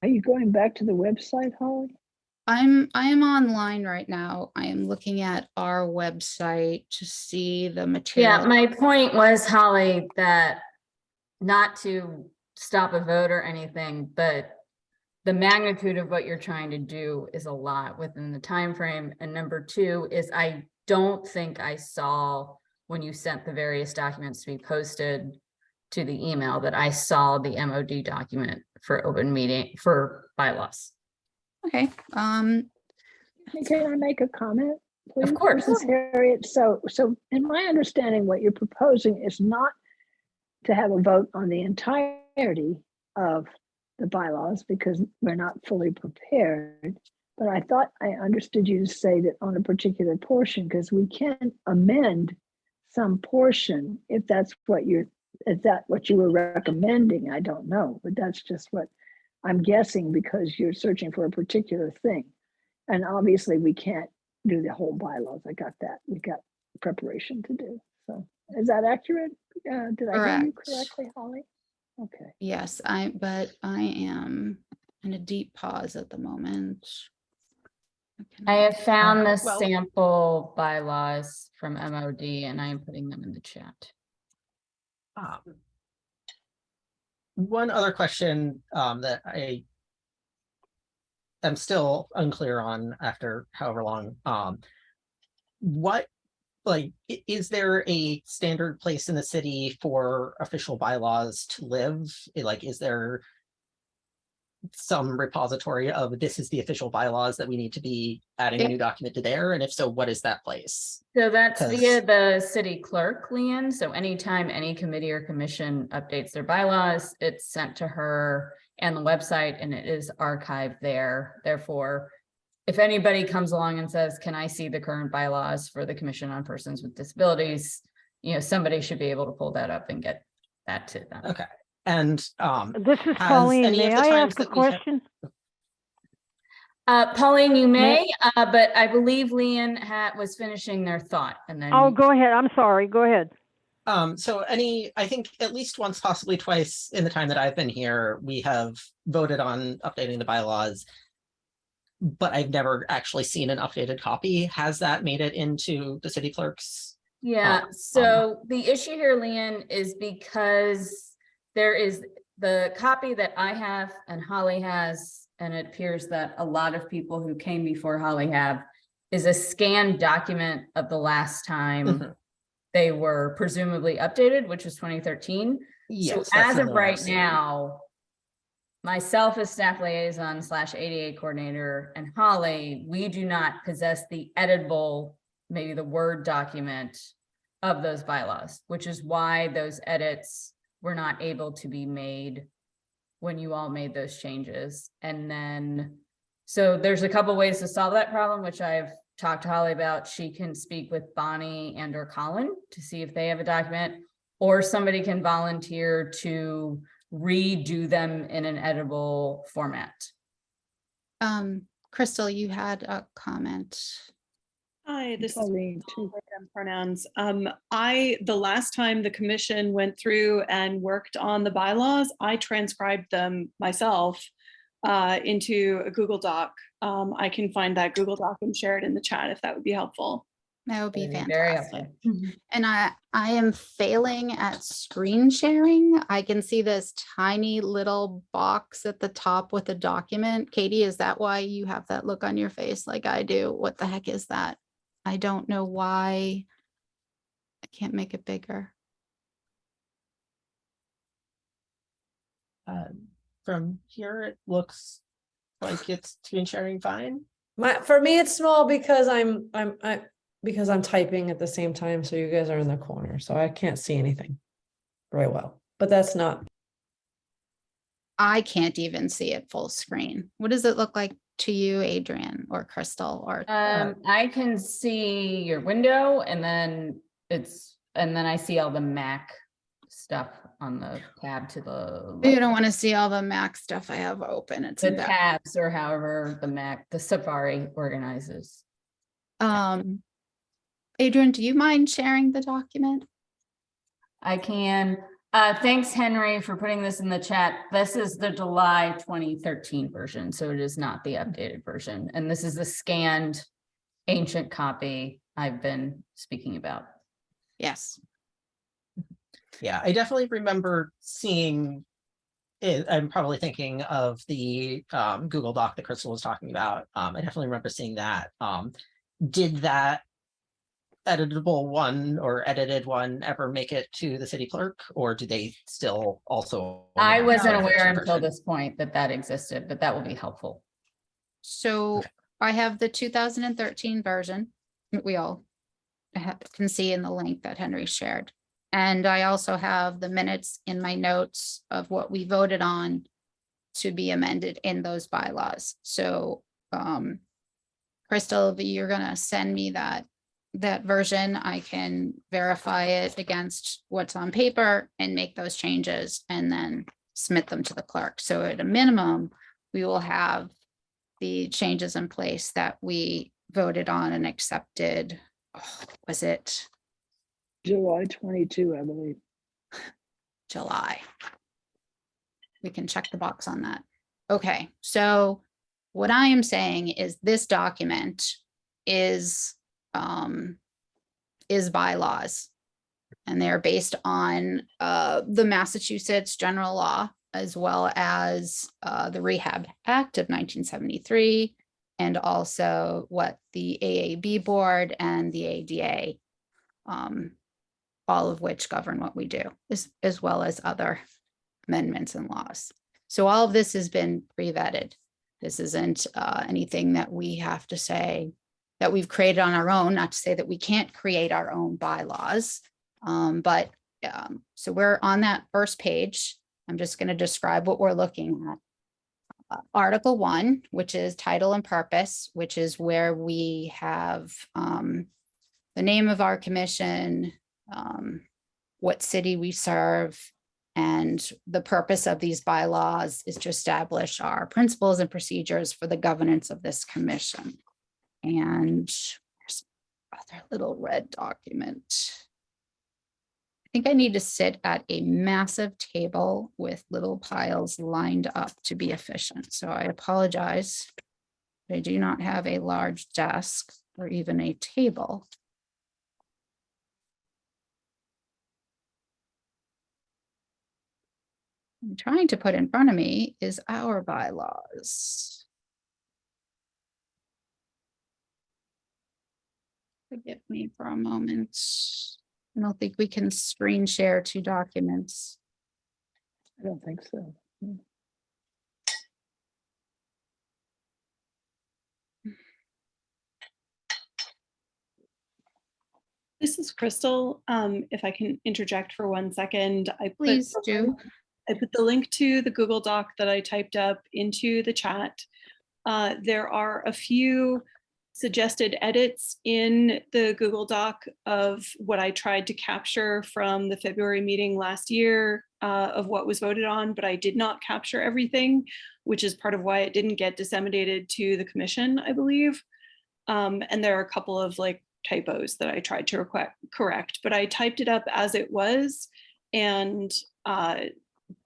Are you going back to the website, Holly? I am online right now. I am looking at our website to see the material. Yeah, my point was, Holly, that not to stop a vote or anything, but the magnitude of what you're trying to do is a lot within the time frame. And number 2 is I don't think I saw when you sent the various documents to be posted to the email that I saw the MOD document for open meeting for bylaws. Okay. Can I make a comment, please? Of course. This is Harriet. So in my understanding, what you're proposing is not to have a vote on the entirety of the bylaws because we're not fully prepared. But I thought I understood you to say that on a particular portion, because we can amend some portion if that's what is that what you were recommending? I don't know, but that's just what I'm guessing because you're searching for a particular thing. And obviously we can't do the whole bylaws. I got that. We got preparation to do. So is that accurate? Did I hear you correctly, Holly? Okay. Yes, but I am in a deep pause at the moment. I have found the Well- sample bylaws from MOD and I am putting them in the chat. One other question that I am still unclear on after however long. Is there a standard place in the city for official bylaws to live? Is there some repository of this is the official bylaws that we need to be adding a new document to there? And if so, what is that place? So that's via the city clerk, Leanne. So anytime any committee or commission updates their bylaws, it's sent to her and the website and it is archived there. Therefore, if anybody comes along and says, can I see the current bylaws for the Commission on Persons with Disabilities? Somebody should be able to pull that up and get that to them. Okay. And This is Pauline. May I ask a question? Pauline, you may, but I believe Leanne was finishing their thought and then. Oh, go ahead. I'm sorry. Go ahead. So I think at least once, possibly twice in the time that I've been here, we have voted on updating the bylaws, but I've never actually seen an updated copy. Has that made it into the city clerk's? Yeah, so the issue here, Leanne, is because there is the copy that I have and Holly has, and it appears that a lot of people who came before Holly have, is a scanned document of the last time they were presumably updated, which was 2013. Yes, so as of right now, myself as staff liaison / ADA coordinator and Holly, we do not possess the editable, maybe the Word document of those bylaws, which is why those edits were not able to be made when you all made those changes. And then, so there's a couple ways to solve that problem, which I've talked to Holly about. She can speak with Bonnie and or Colin to see if they have a document, or somebody can volunteer to redo them in an editable format. Crystal, you had a comment. Hi, this is Pauline too. pronouns. The last time the commission went through and worked on the bylaws, I transcribed them myself into a Google Doc. I can find that Google Doc and share it in the chat if that would be helpful. That would be That'd be very fantastic. helpful. And I am failing at screen sharing. I can see this tiny little box at the top with a document. Katie, is that why you have that look on your face like I do? What the heck is that? I don't know why. I can't make it bigger. From here, it looks like it's screen sharing fine. For me, it's small because because I'm typing at the same time, so you guys are in the corner, so I can't see anything very well. But that's not. I can't even see it full screen. What does it look like to you, Adrian or Crystal? Or I can see your window and then I see all the Mac stuff on the tab to the you don't want to see all the Mac stuff I have open. It's the embarrassing. tabs or however the Safari organizes. Adrian, do you mind sharing the document? I can. Thanks, Henry, for putting this in the chat. This is the July 2013 version, so it is not the updated version. And this is the scanned ancient copy I've been speaking about. Yes. Yeah, I definitely remember seeing it. I'm probably thinking of the Google Doc that Crystal was talking about. I definitely remember seeing that. Did that editable one or edited one ever make it to the city clerk, or do they still also? I wasn't aware version? until this point that existed, but that will be helpful. So I have the 2013 version. We all can see in the link that Henry shared. And I also have the minutes in my notes of what we voted on to be amended in those bylaws. So Crystal, you're gonna send me that version. I can verify it against what's on paper and make those changes and then submit them to the clerk. So at a minimum, we will have the changes in place that we voted on and accepted. Oh, was it July 22, I believe. July? We can check the box on that. Okay, so what I am saying is this document is bylaws, and they're based on the Massachusetts general law, as well as the Rehab Act of 1973, and also what the AAB board and the ADA, all of which govern what we do, as well as other amendments and laws. So all of this has been pre-vetted. This isn't anything that we have to say that we've created on our own, not to say that we can't create our own bylaws. So we're on that first page. I'm just going to describe what we're looking at. Article 1, which is title and purpose, which is where we have the name of our commission, what city we serve, and the purpose of these bylaws is to establish our principles and procedures for the governance of this commission. And there's another little red document. I think I need to sit at a massive table with little piles lined up to be efficient. So I apologize. I do not have a large desk or even a table. I'm trying to put in front of me is our bylaws. Forgive me for a moment. I don't think we can screen share two documents. I don't think so. This is Crystal. If I can interject for 1 second, Please do. I put the link to the Google Doc that I typed up into the chat. There are a few suggested edits in the Google Doc of what I tried to capture from the February meeting last year of what was voted on, but I did not capture everything, which is part of why it didn't get disseminated to the commission, I believe. And there are a couple of typos that I tried to correct, but I typed it up as it was and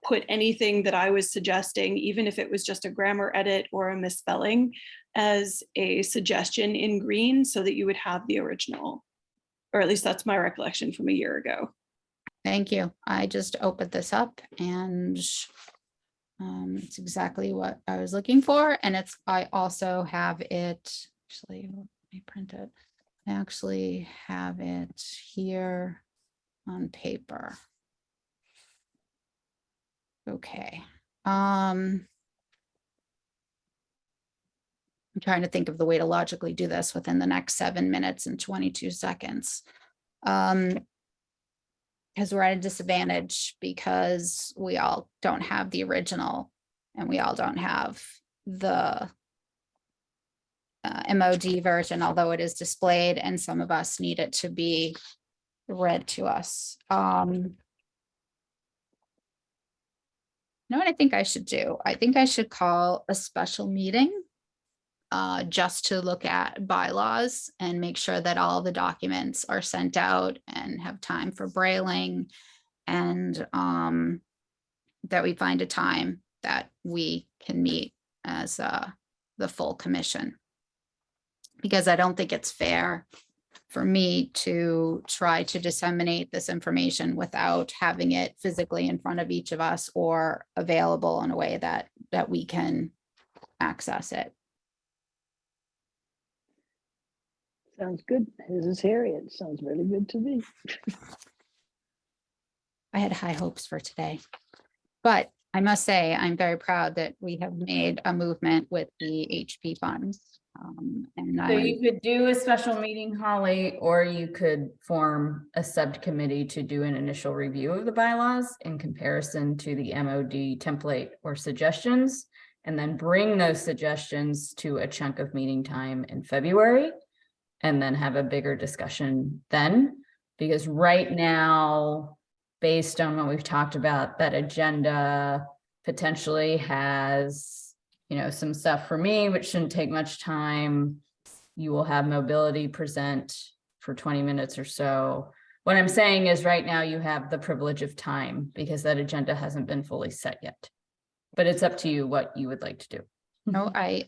put anything that I was suggesting, even if it was just a grammar edit or a misspelling, as a suggestion in green so that you would have the original or at least that's my recollection from a year ago. Thank you. I just opened this up and it's exactly what I was looking for. And I also have it, actually, let me print it. I actually have it here on paper. Okay. I'm trying to think of the way to logically do this within the next 7 minutes and 22 seconds. Because we're at a disadvantage because we all don't have the original and we all don't have the MOD version, although it is displayed, and some of us need it to be read to us. You know what I think I should do? I think I should call a special meeting just to look at bylaws and make sure that all the documents are sent out and have time for brailing, and that we find a time that we can meet as the full commission. Because I don't think it's fair for me to try to disseminate this information without having it physically in front of each of us or available in a way that we can access it. Sounds good. This is Harriet. Sounds really good to me. I had high hopes for today, but I must say I'm very proud that we have made a movement with the HP funds. And So you could do a special meeting, Holly, or you could form a subcommittee to do an initial review of the bylaws in comparison to the MOD template or suggestions, and then bring those suggestions to a chunk of meeting time in February, and then have a bigger discussion then. Because right now, based on what we've talked about, that agenda potentially has, you know, some stuff for me, which shouldn't take much time. You will have mobility present for 20 minutes or so. What I'm saying is right now you have the privilege of time because that agenda hasn't been fully set yet. But it's up to you what you would like to do. No, I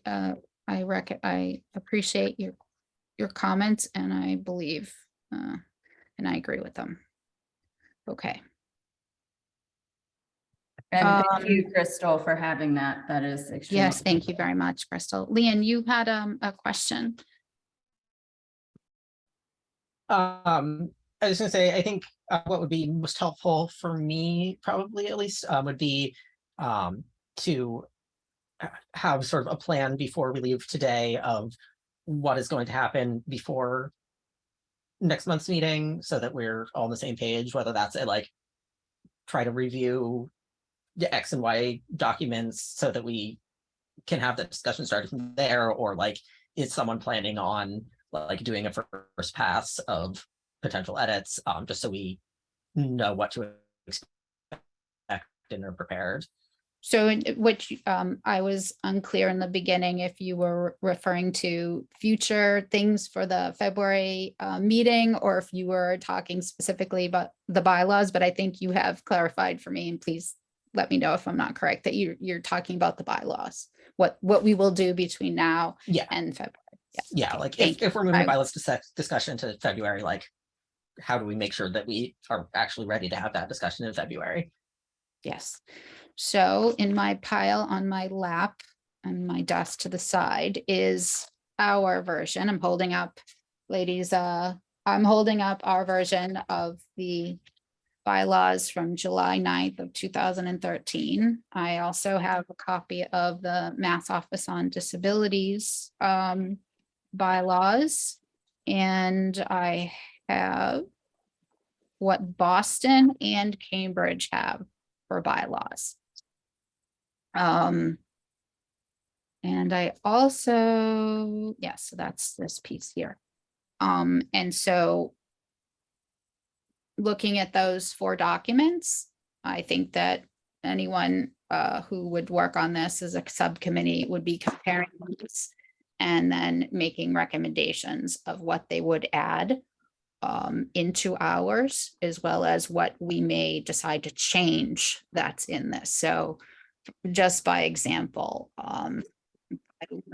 appreciate your comments, and I believe and I agree with them. Okay. And thank you, Crystal, for having that. That is extremely. Yes, thank you very much, Crystal. Leanne, you had a question. I was gonna say, I think what would be most helpful for me, probably at least, would be to have sort of a plan before we leave today of what is going to happen before next month's meeting, so that we're all on the same page, whether that's like try to review the X and Y documents so that we can have the discussion started from there, or like, is someone planning on like doing a first pass of potential edits, just so we know what to expect and are prepared. So which I was unclear in the beginning if you were referring to future things for the February meeting, or if you were talking specifically about the bylaws, but I think you have clarified for me, and please let me know if I'm not correct, that you're talking about the bylaws, what we will do between now and February. Yeah, okay, like if we're moving the bylaws discussion to February, like how do we make sure that we are actually ready to have that discussion in February? Yes. So in my pile on my lap and my desk to the side is our version. I'm holding up, ladies, I'm holding up our version of the bylaws from July 9th of 2013. I also have a copy of the Mass Office on Disabilities bylaws, and I have what Boston and Cambridge have for bylaws. And I also, yes, so that's this piece here. And so looking at those 4 documents, I think that anyone who would work on this as a subcommittee would be comparing these and then making recommendations of what they would add into ours, as well as what we may decide to change that's in this. So just by example, I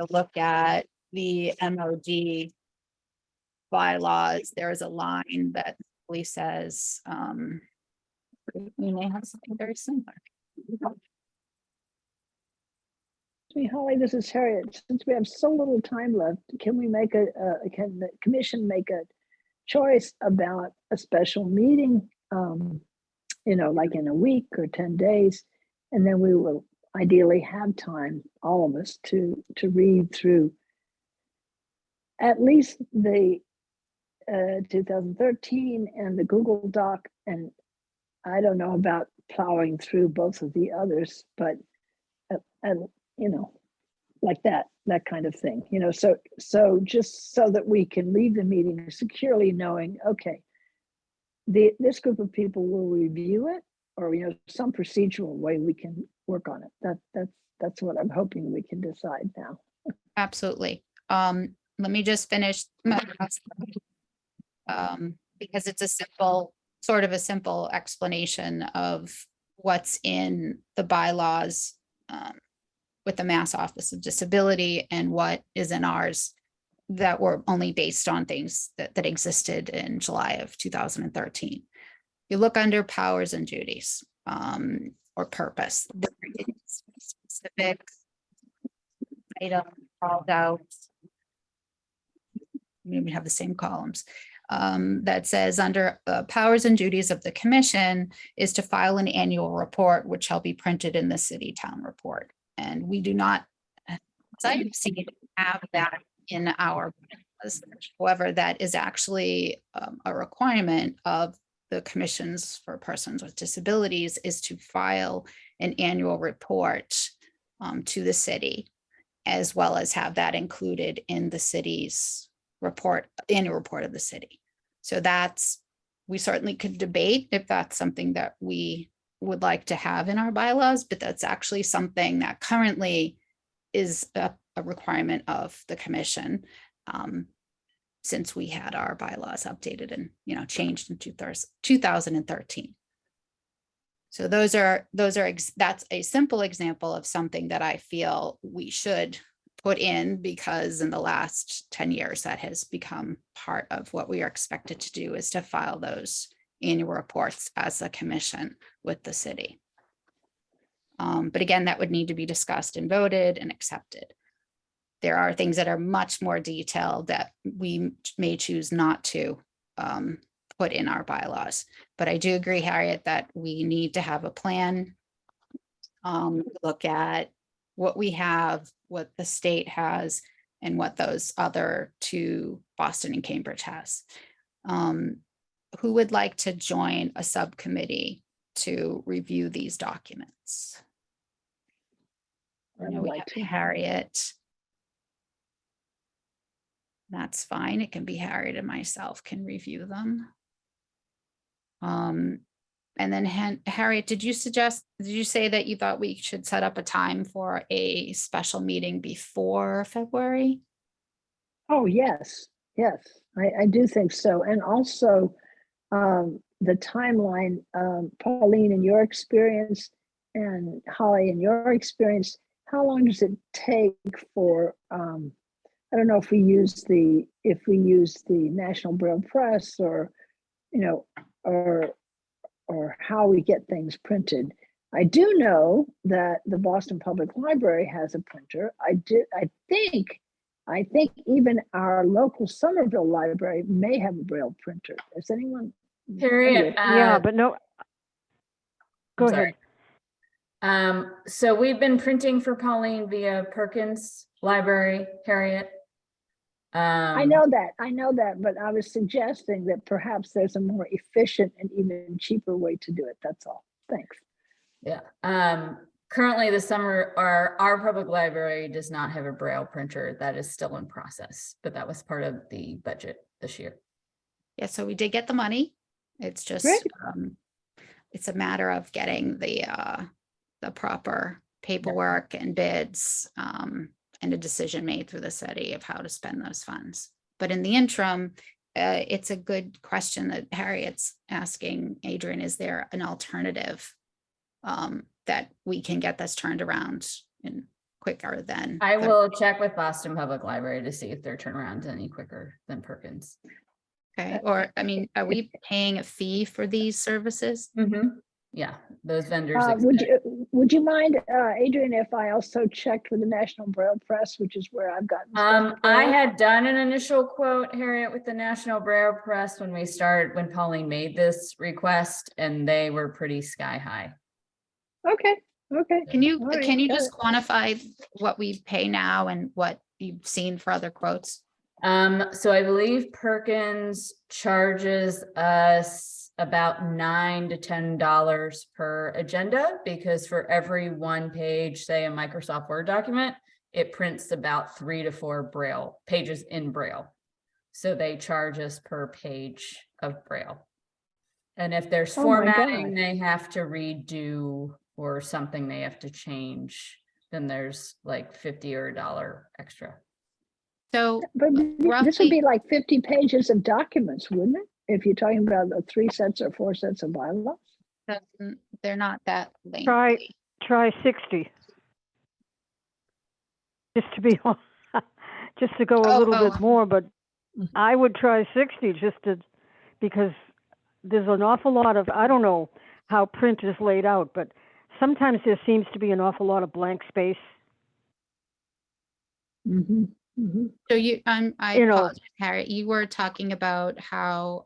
look at the MOD bylaws, there is a line that really says, we may have something very similar. Hey, Holly, this is Harriet. Since we have so little time left, can we make can the commission make a choice about a special meeting, you know, like in a week or 10 days, and then we will ideally have time, all of us, to read through at least the 2013 and the Google Doc, and I don't know about plowing through both of the others, but you know, like that kind of thing, you know, so just so that we can leave the meeting securely knowing, okay, this group of people will review it, or, you know, some procedural way we can work on it. That's what I'm hoping we can decide now. Absolutely. Let me just finish my because it's a sort of a simple explanation of what's in the bylaws with the Mass Office of Disability and what is in ours that were only based on things that existed in July of 2013. You look under powers and duties or purpose. There is a specific item called out. Maybe have the same columns that says under powers and duties of the commission is to file an annual report, which shall be printed in the city town report. And we do not, as I've seen, have that in our, however, that is actually a requirement of the commissions for persons with disabilities is to file an annual report to the city, as well as have that included in the city's report, annual report of the city. So we certainly could debate if that's something that we would like to have in our bylaws, but that's actually something that currently is a requirement of the commission since we had our bylaws updated and, you know, changed in 2013. So that's a simple example of something that I feel we should put in, because in the last 10 years that has become part of what we are expected to do, is to file those annual reports as a commission with the city. But again, that would need to be discussed and voted and accepted. There are things that are much more detailed that we may choose not to put in our bylaws. But I do agree, Harriet, that we need to have a plan. Look at what we have, what the state has, and what those other two, Boston and Cambridge, has. Who would like to join a subcommittee to review these documents? I know we have Harriet. That's fine. It can be Harriet and myself can review them. And then Harriet, did you say that you thought we should set up a time for a special meeting before February? Oh, yes. I do think so. And also the timeline, Pauline, in your experience, and Holly, in your experience, how long does it take for, I don't know if we use the National Braille Press, or, you know, or how we get things printed. I do know that the Boston Public Library has a printer. I think even our local Somerville library may have a Braille printer. Is anyone? Harriet, Yeah, but no. Go ahead. So we've been printing for Pauline via Perkins Library, Harriet. I know that, but I was suggesting that perhaps there's a more efficient and even cheaper way to do it. That's all. Thanks. Yeah. Currently our public library does not have a Braille printer. That is still in process, but that was part of the budget this year. Yeah, so we did get the money. It's just, it's a matter of getting the proper paperwork and bids, and a decision made through the city of how to spend those funds. But in the interim, it's a good question that Harriet's asking, Adrian. Is there an alternative that we can get this turned around in quicker than. I will check with Boston Public Library to see if their turnaround's any quicker than Perkins. Okay, or, I mean, are we paying a fee for these services? Yeah, those vendors. Would you mind, Adrian, if I also checked with the National Braille Press, which is where I've gotten stuff I from? had done an initial quote, Harriet, with the National Braille Press when Pauline made this request, and they were pretty sky high. Okay, okay. Can you All right, got just it. quantify what we pay now and what you've seen for other quotes? So I believe Perkins charges us about $9 to $10 per agenda, because for every one page, say a Microsoft Word document, it prints about 3 to 4 Braille pages in Braille. So they charge us per page of Braille. And if there's Oh my formatting God. they have to redo or something they have to change, then there's like $50 or $1 extra. So But this would roughly, be like 50 pages of documents, wouldn't it? If you're talking about the 3 sets or 4 sets of bylaws? they're not that lengthy. Try 60. Just to be, just to go a little bit more, but I would try 60 because there's an awful lot of, I don't know how print is laid out, but sometimes there seems to be an awful lot of blank space. So I You know. apologize, Harriet, you were talking about how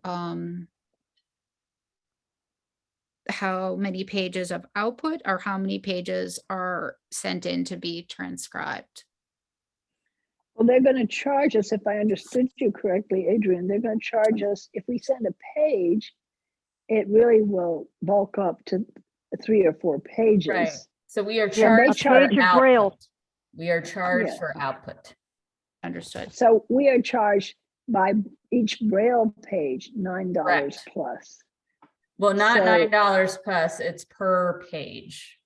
many pages of output or how many pages are sent in to be transcribed? Well, they're going to charge us, if I understood you correctly, Adrian, they're going to charge us, if we send a page, it really will bulk up to 3 or 4 pages. Right. So we are Yeah, they charged charge- for Page of Braille. output. We are charged Yeah. for output. Understood. So we are charged by each Braille page $9 Correct. plus. Well, not So- $9 plus, it's per page.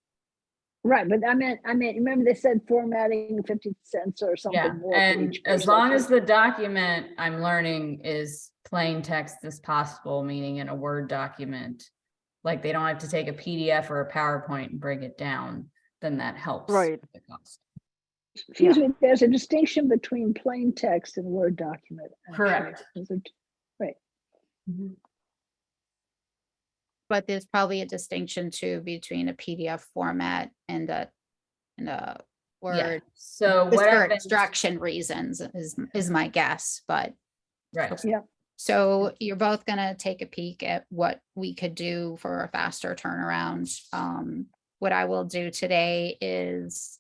Right, but I meant, remember they said formatting 50 cents or something Yeah, more for and each page. as long as the document I'm learning is plain text as possible, meaning in a Word document, like they don't have to take a PDF or a PowerPoint and bring it down, then that helps Right. with the cost. Excuse me, there's a distinction between plain text and Word document. actually. Correct. Right. But there's probably a distinction too between a PDF format and a Yeah. Word. So Just what for I've been, instruction reasons is my guess, but. right. Yeah. So you're both gonna take a peek at what we could do for a faster turnaround. What I will do today is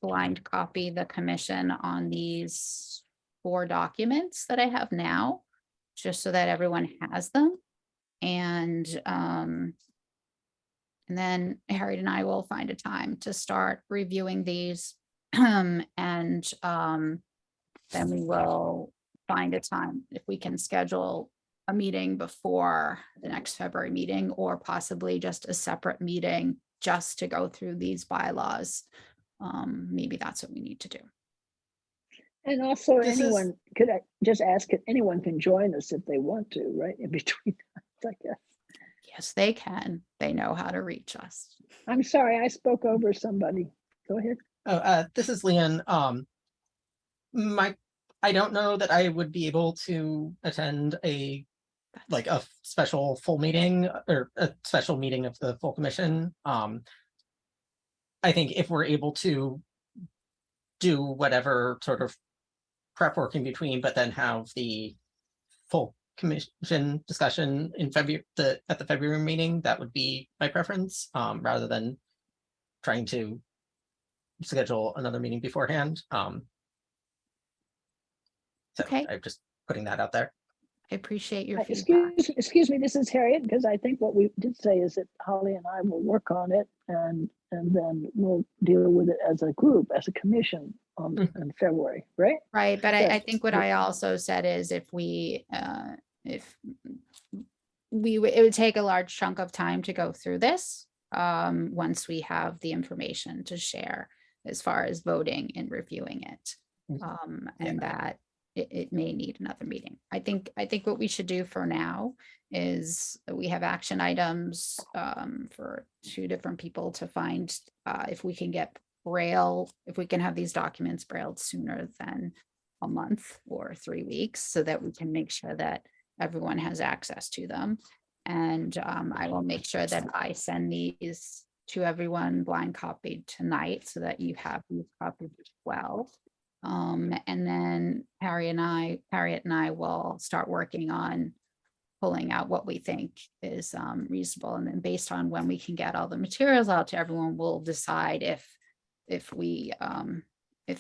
blind copy the commission on these 4 documents that I have now, just so that everyone has them. And then Harriet and I will find a time to start reviewing these. And then we will find a time if we can schedule a meeting before the next February meeting, or possibly just a separate meeting just to go through these bylaws. Maybe that's what we need to do. And also This is- anyone, could I just ask if anyone can join us if they want to, right, in between, I guess. Yes, they can. They know how to reach us. I'm sorry, I spoke over somebody. Go ahead. Oh, this is Leon. I don't know that I would be able to attend a special full meeting or a special meeting of the full commission. I think if we're able to do whatever sort of prep work in between, but then have the full commission discussion in February at the February meeting, that would be my preference, rather than trying to schedule another meeting beforehand. So Okay. I'm just putting that out there. I appreciate your feedback. Excuse me, this is Harriet, because I think what we did say is that Holly and I will work on it and then we'll deal with it as a group, as a commission in February, right? Right, but I Yes. think what I also said is if it would take a large chunk of time to go through this, once we have the information to share as far as voting and reviewing it. And that it may need another meeting. I think what we should do for now is we have action items for 2 different people to find if we can get Braille, if we can have these documents brailled sooner than a month or 3 weeks, so that we can make sure that everyone has access to them. And I will make sure that I send these to everyone blind copied tonight, so that you have these copies as well. And then Harriet and I will start working on pulling out what we think is reasonable. And then based on when we can get all the materials out to everyone, we'll decide if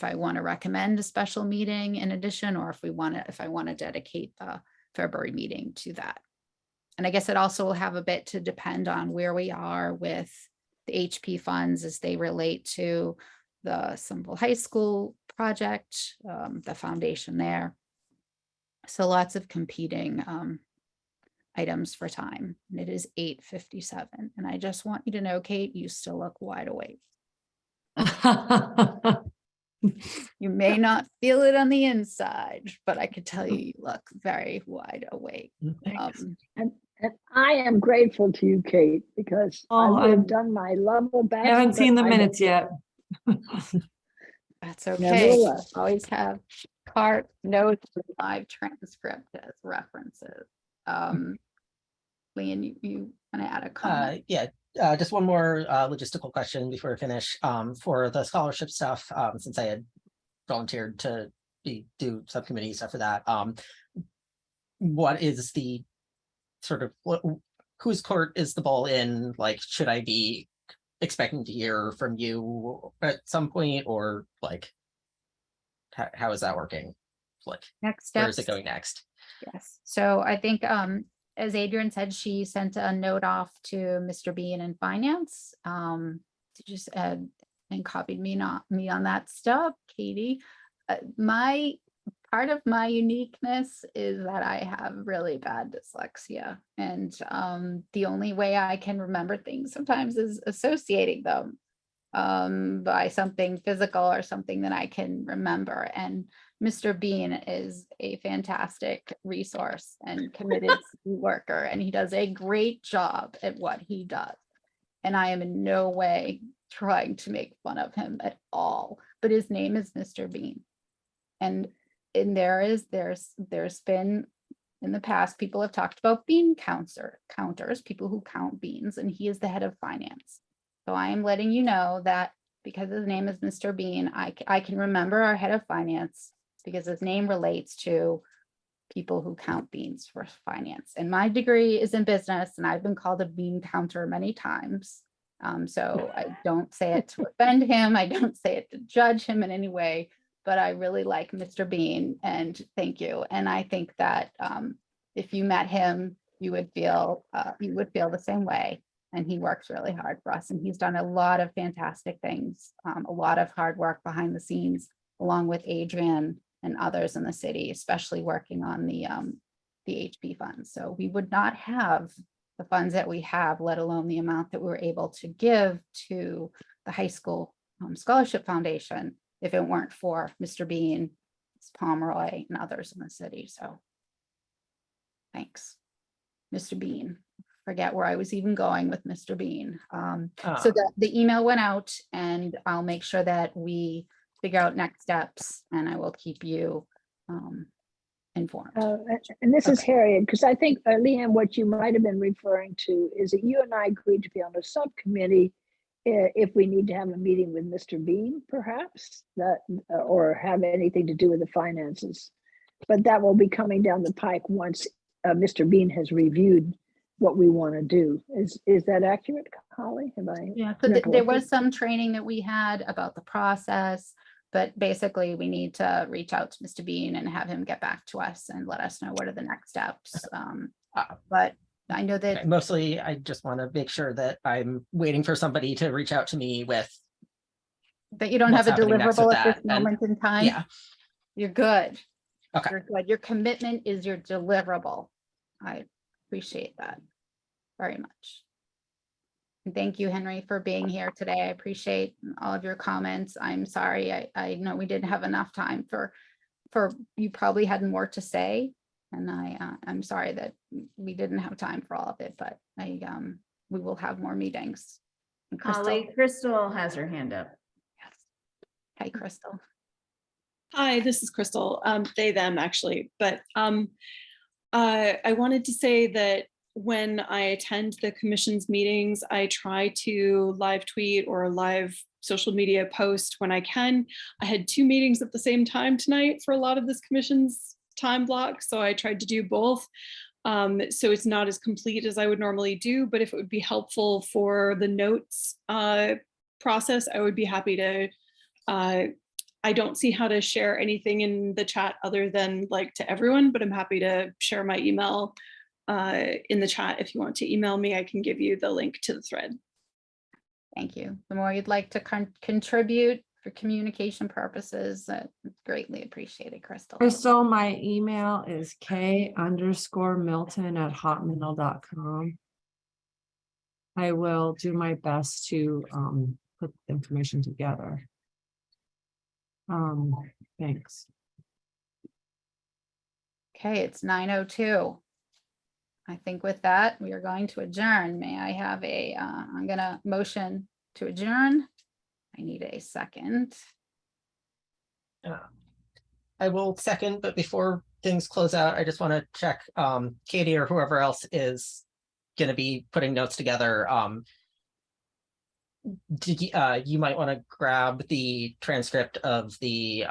I want to recommend a special meeting in addition, or if I want to dedicate the February meeting to that. And I guess it also will have a bit to depend on where we are with the HP funds as they relate to the Somerville High School project, the foundation there. So lots of competing items for time. And it is 8:57. And I just want you to know, Kate, you still look wide awake. You may not feel it on the inside, but I could tell you look very wide awake. And I am grateful to you, Kate, because I would have done my level best. I haven't but seen the I minutes yet. That's okay. Nevertheless. Always have cart notes, live transcript as references. Leon, you want to add a comment? Yeah, just one more logistical question before we finish. For the scholarship stuff, since I had volunteered to do subcommittee stuff for that, what is the sort of whose court is the ball in? Like, should I be expecting to hear from you at some point, or like, how is that working? Like, Next where steps. is it going next? Yes. So I think, as Adrian said, she sent a note off to Mr. Bean in finance, to just and copied me on that stuff, Katie. Part of my uniqueness is that I have really bad dyslexia, and the only way I can remember things sometimes is associating them by something physical or something that I can remember. And Mr. Bean is a fantastic resource and committed worker, and he does a great job at what he does. And I am in no way trying to make fun of him at all, but his name is Mr. Bean. And there's been in the past, people have talked about bean counters, people who count beans, and he is the head of finance. So I am letting you know that because his name is Mr. Bean, I can remember our head of finance because his name relates to people who count beans for finance. And my degree is in business, and I've been called a bean counter many times. So I don't say it to offend him. I don't say it to judge him in any way, but I really like Mr. Bean, and thank you. And I think that if you met him, you would feel the same way. And he works really hard for us, and he's done a lot of fantastic things, a lot of hard work behind the scenes, along with Adrian and others in the city, especially working on the HP funds. So we would not have the funds that we have, let alone the amount that we were able to give to the high school scholarship foundation, if it weren't for Mr. Bean, Pomeroy, and others in the city. So thanks, Mr. Bean. Forget where I was even going with Mr. Bean. So the email went out, and I'll make sure that we figure out next steps, and I will keep you informed. And this is Harriet, because I think, Leanne, what you might have been referring to is that you and I agreed to be on a subcommittee if we need to have a meeting with Mr. Bean, perhaps, that or have anything to do with the finances. But that will be coming down the pike once Mr. Bean has reviewed what we want to do. Is that accurate, Holly? Have I? Yeah, so there was some training that we had about the process, but basically we need to reach out to Mr. Bean and have him get back to us and let us know what are the next steps. But I know that mostly I just want to make sure that I'm waiting for somebody to reach out to me with that you don't have a deliverable at this moment in time. Yeah, you're good. Okay. You're good. Your commitment is your deliverable. I appreciate that very much. And thank you, Henry, for being here today. I appreciate all of your comments. I'm sorry. I know we didn't have enough time for you probably had more to say. And I'm sorry that we didn't have time for all of it, but we will have more meetings. And Holly, Crystal has her hand up. Yes. Hi, Crystal. Hi, this is Crystal. They, them actually, but I wanted to say that when I attend the commission's meetings, I try to live tweet or live social media post when I can. I had 2 meetings at the same time tonight for a lot of this commission's time block, so I tried to do both. So it's not as complete as I would normally do, but if it would be helpful for the notes process, I would be happy to. I don't see how to share anything in the chat other than like to everyone, but I'm happy to share my email in the chat. If you want to email me, I can give you the link to the thread. Thank you. The more you'd like to contribute for communication purposes, greatly appreciated, Crystal. Crystal, my email is k_milton@hotmail.com. I will do my best to put the information together. Thanks. Okay, it's 9:02. I think with that, we are going to adjourn. May I have I'm gonna motion to adjourn. I need a second. I will second, but before things close out, I just want to check, Katie or whoever else is going to be putting notes together. You might want to grab the transcript of the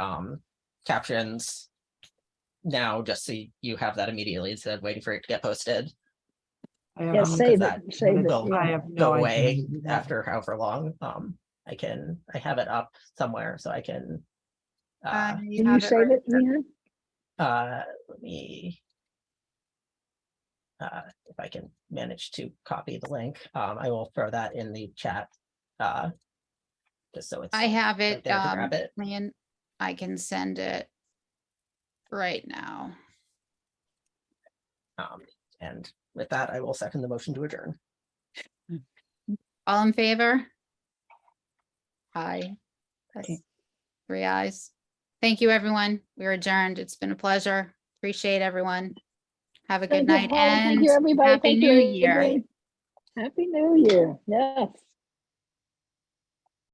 captions now, just so you have that immediately instead of waiting for it to get posted. Yeah, save that it, save it. will I have go no away idea. after however long. I have it up somewhere so I can. Can you save it, Leanne? Let me. If I can manage to copy the link, I will throw that in the chat. Just so it's. I have right it, there to grab it. and I can send it right now. And with that, I will second the motion to adjourn. All in favor? Aye. That's Okay. 3 ayes. Thank you, everyone. We're adjourned. It's been a pleasure. Appreciate everyone. Have a good Thank you, night Paula. Thank and you, everybody. Happy Thank New you, Year. everybody. Happy New Year. Yes.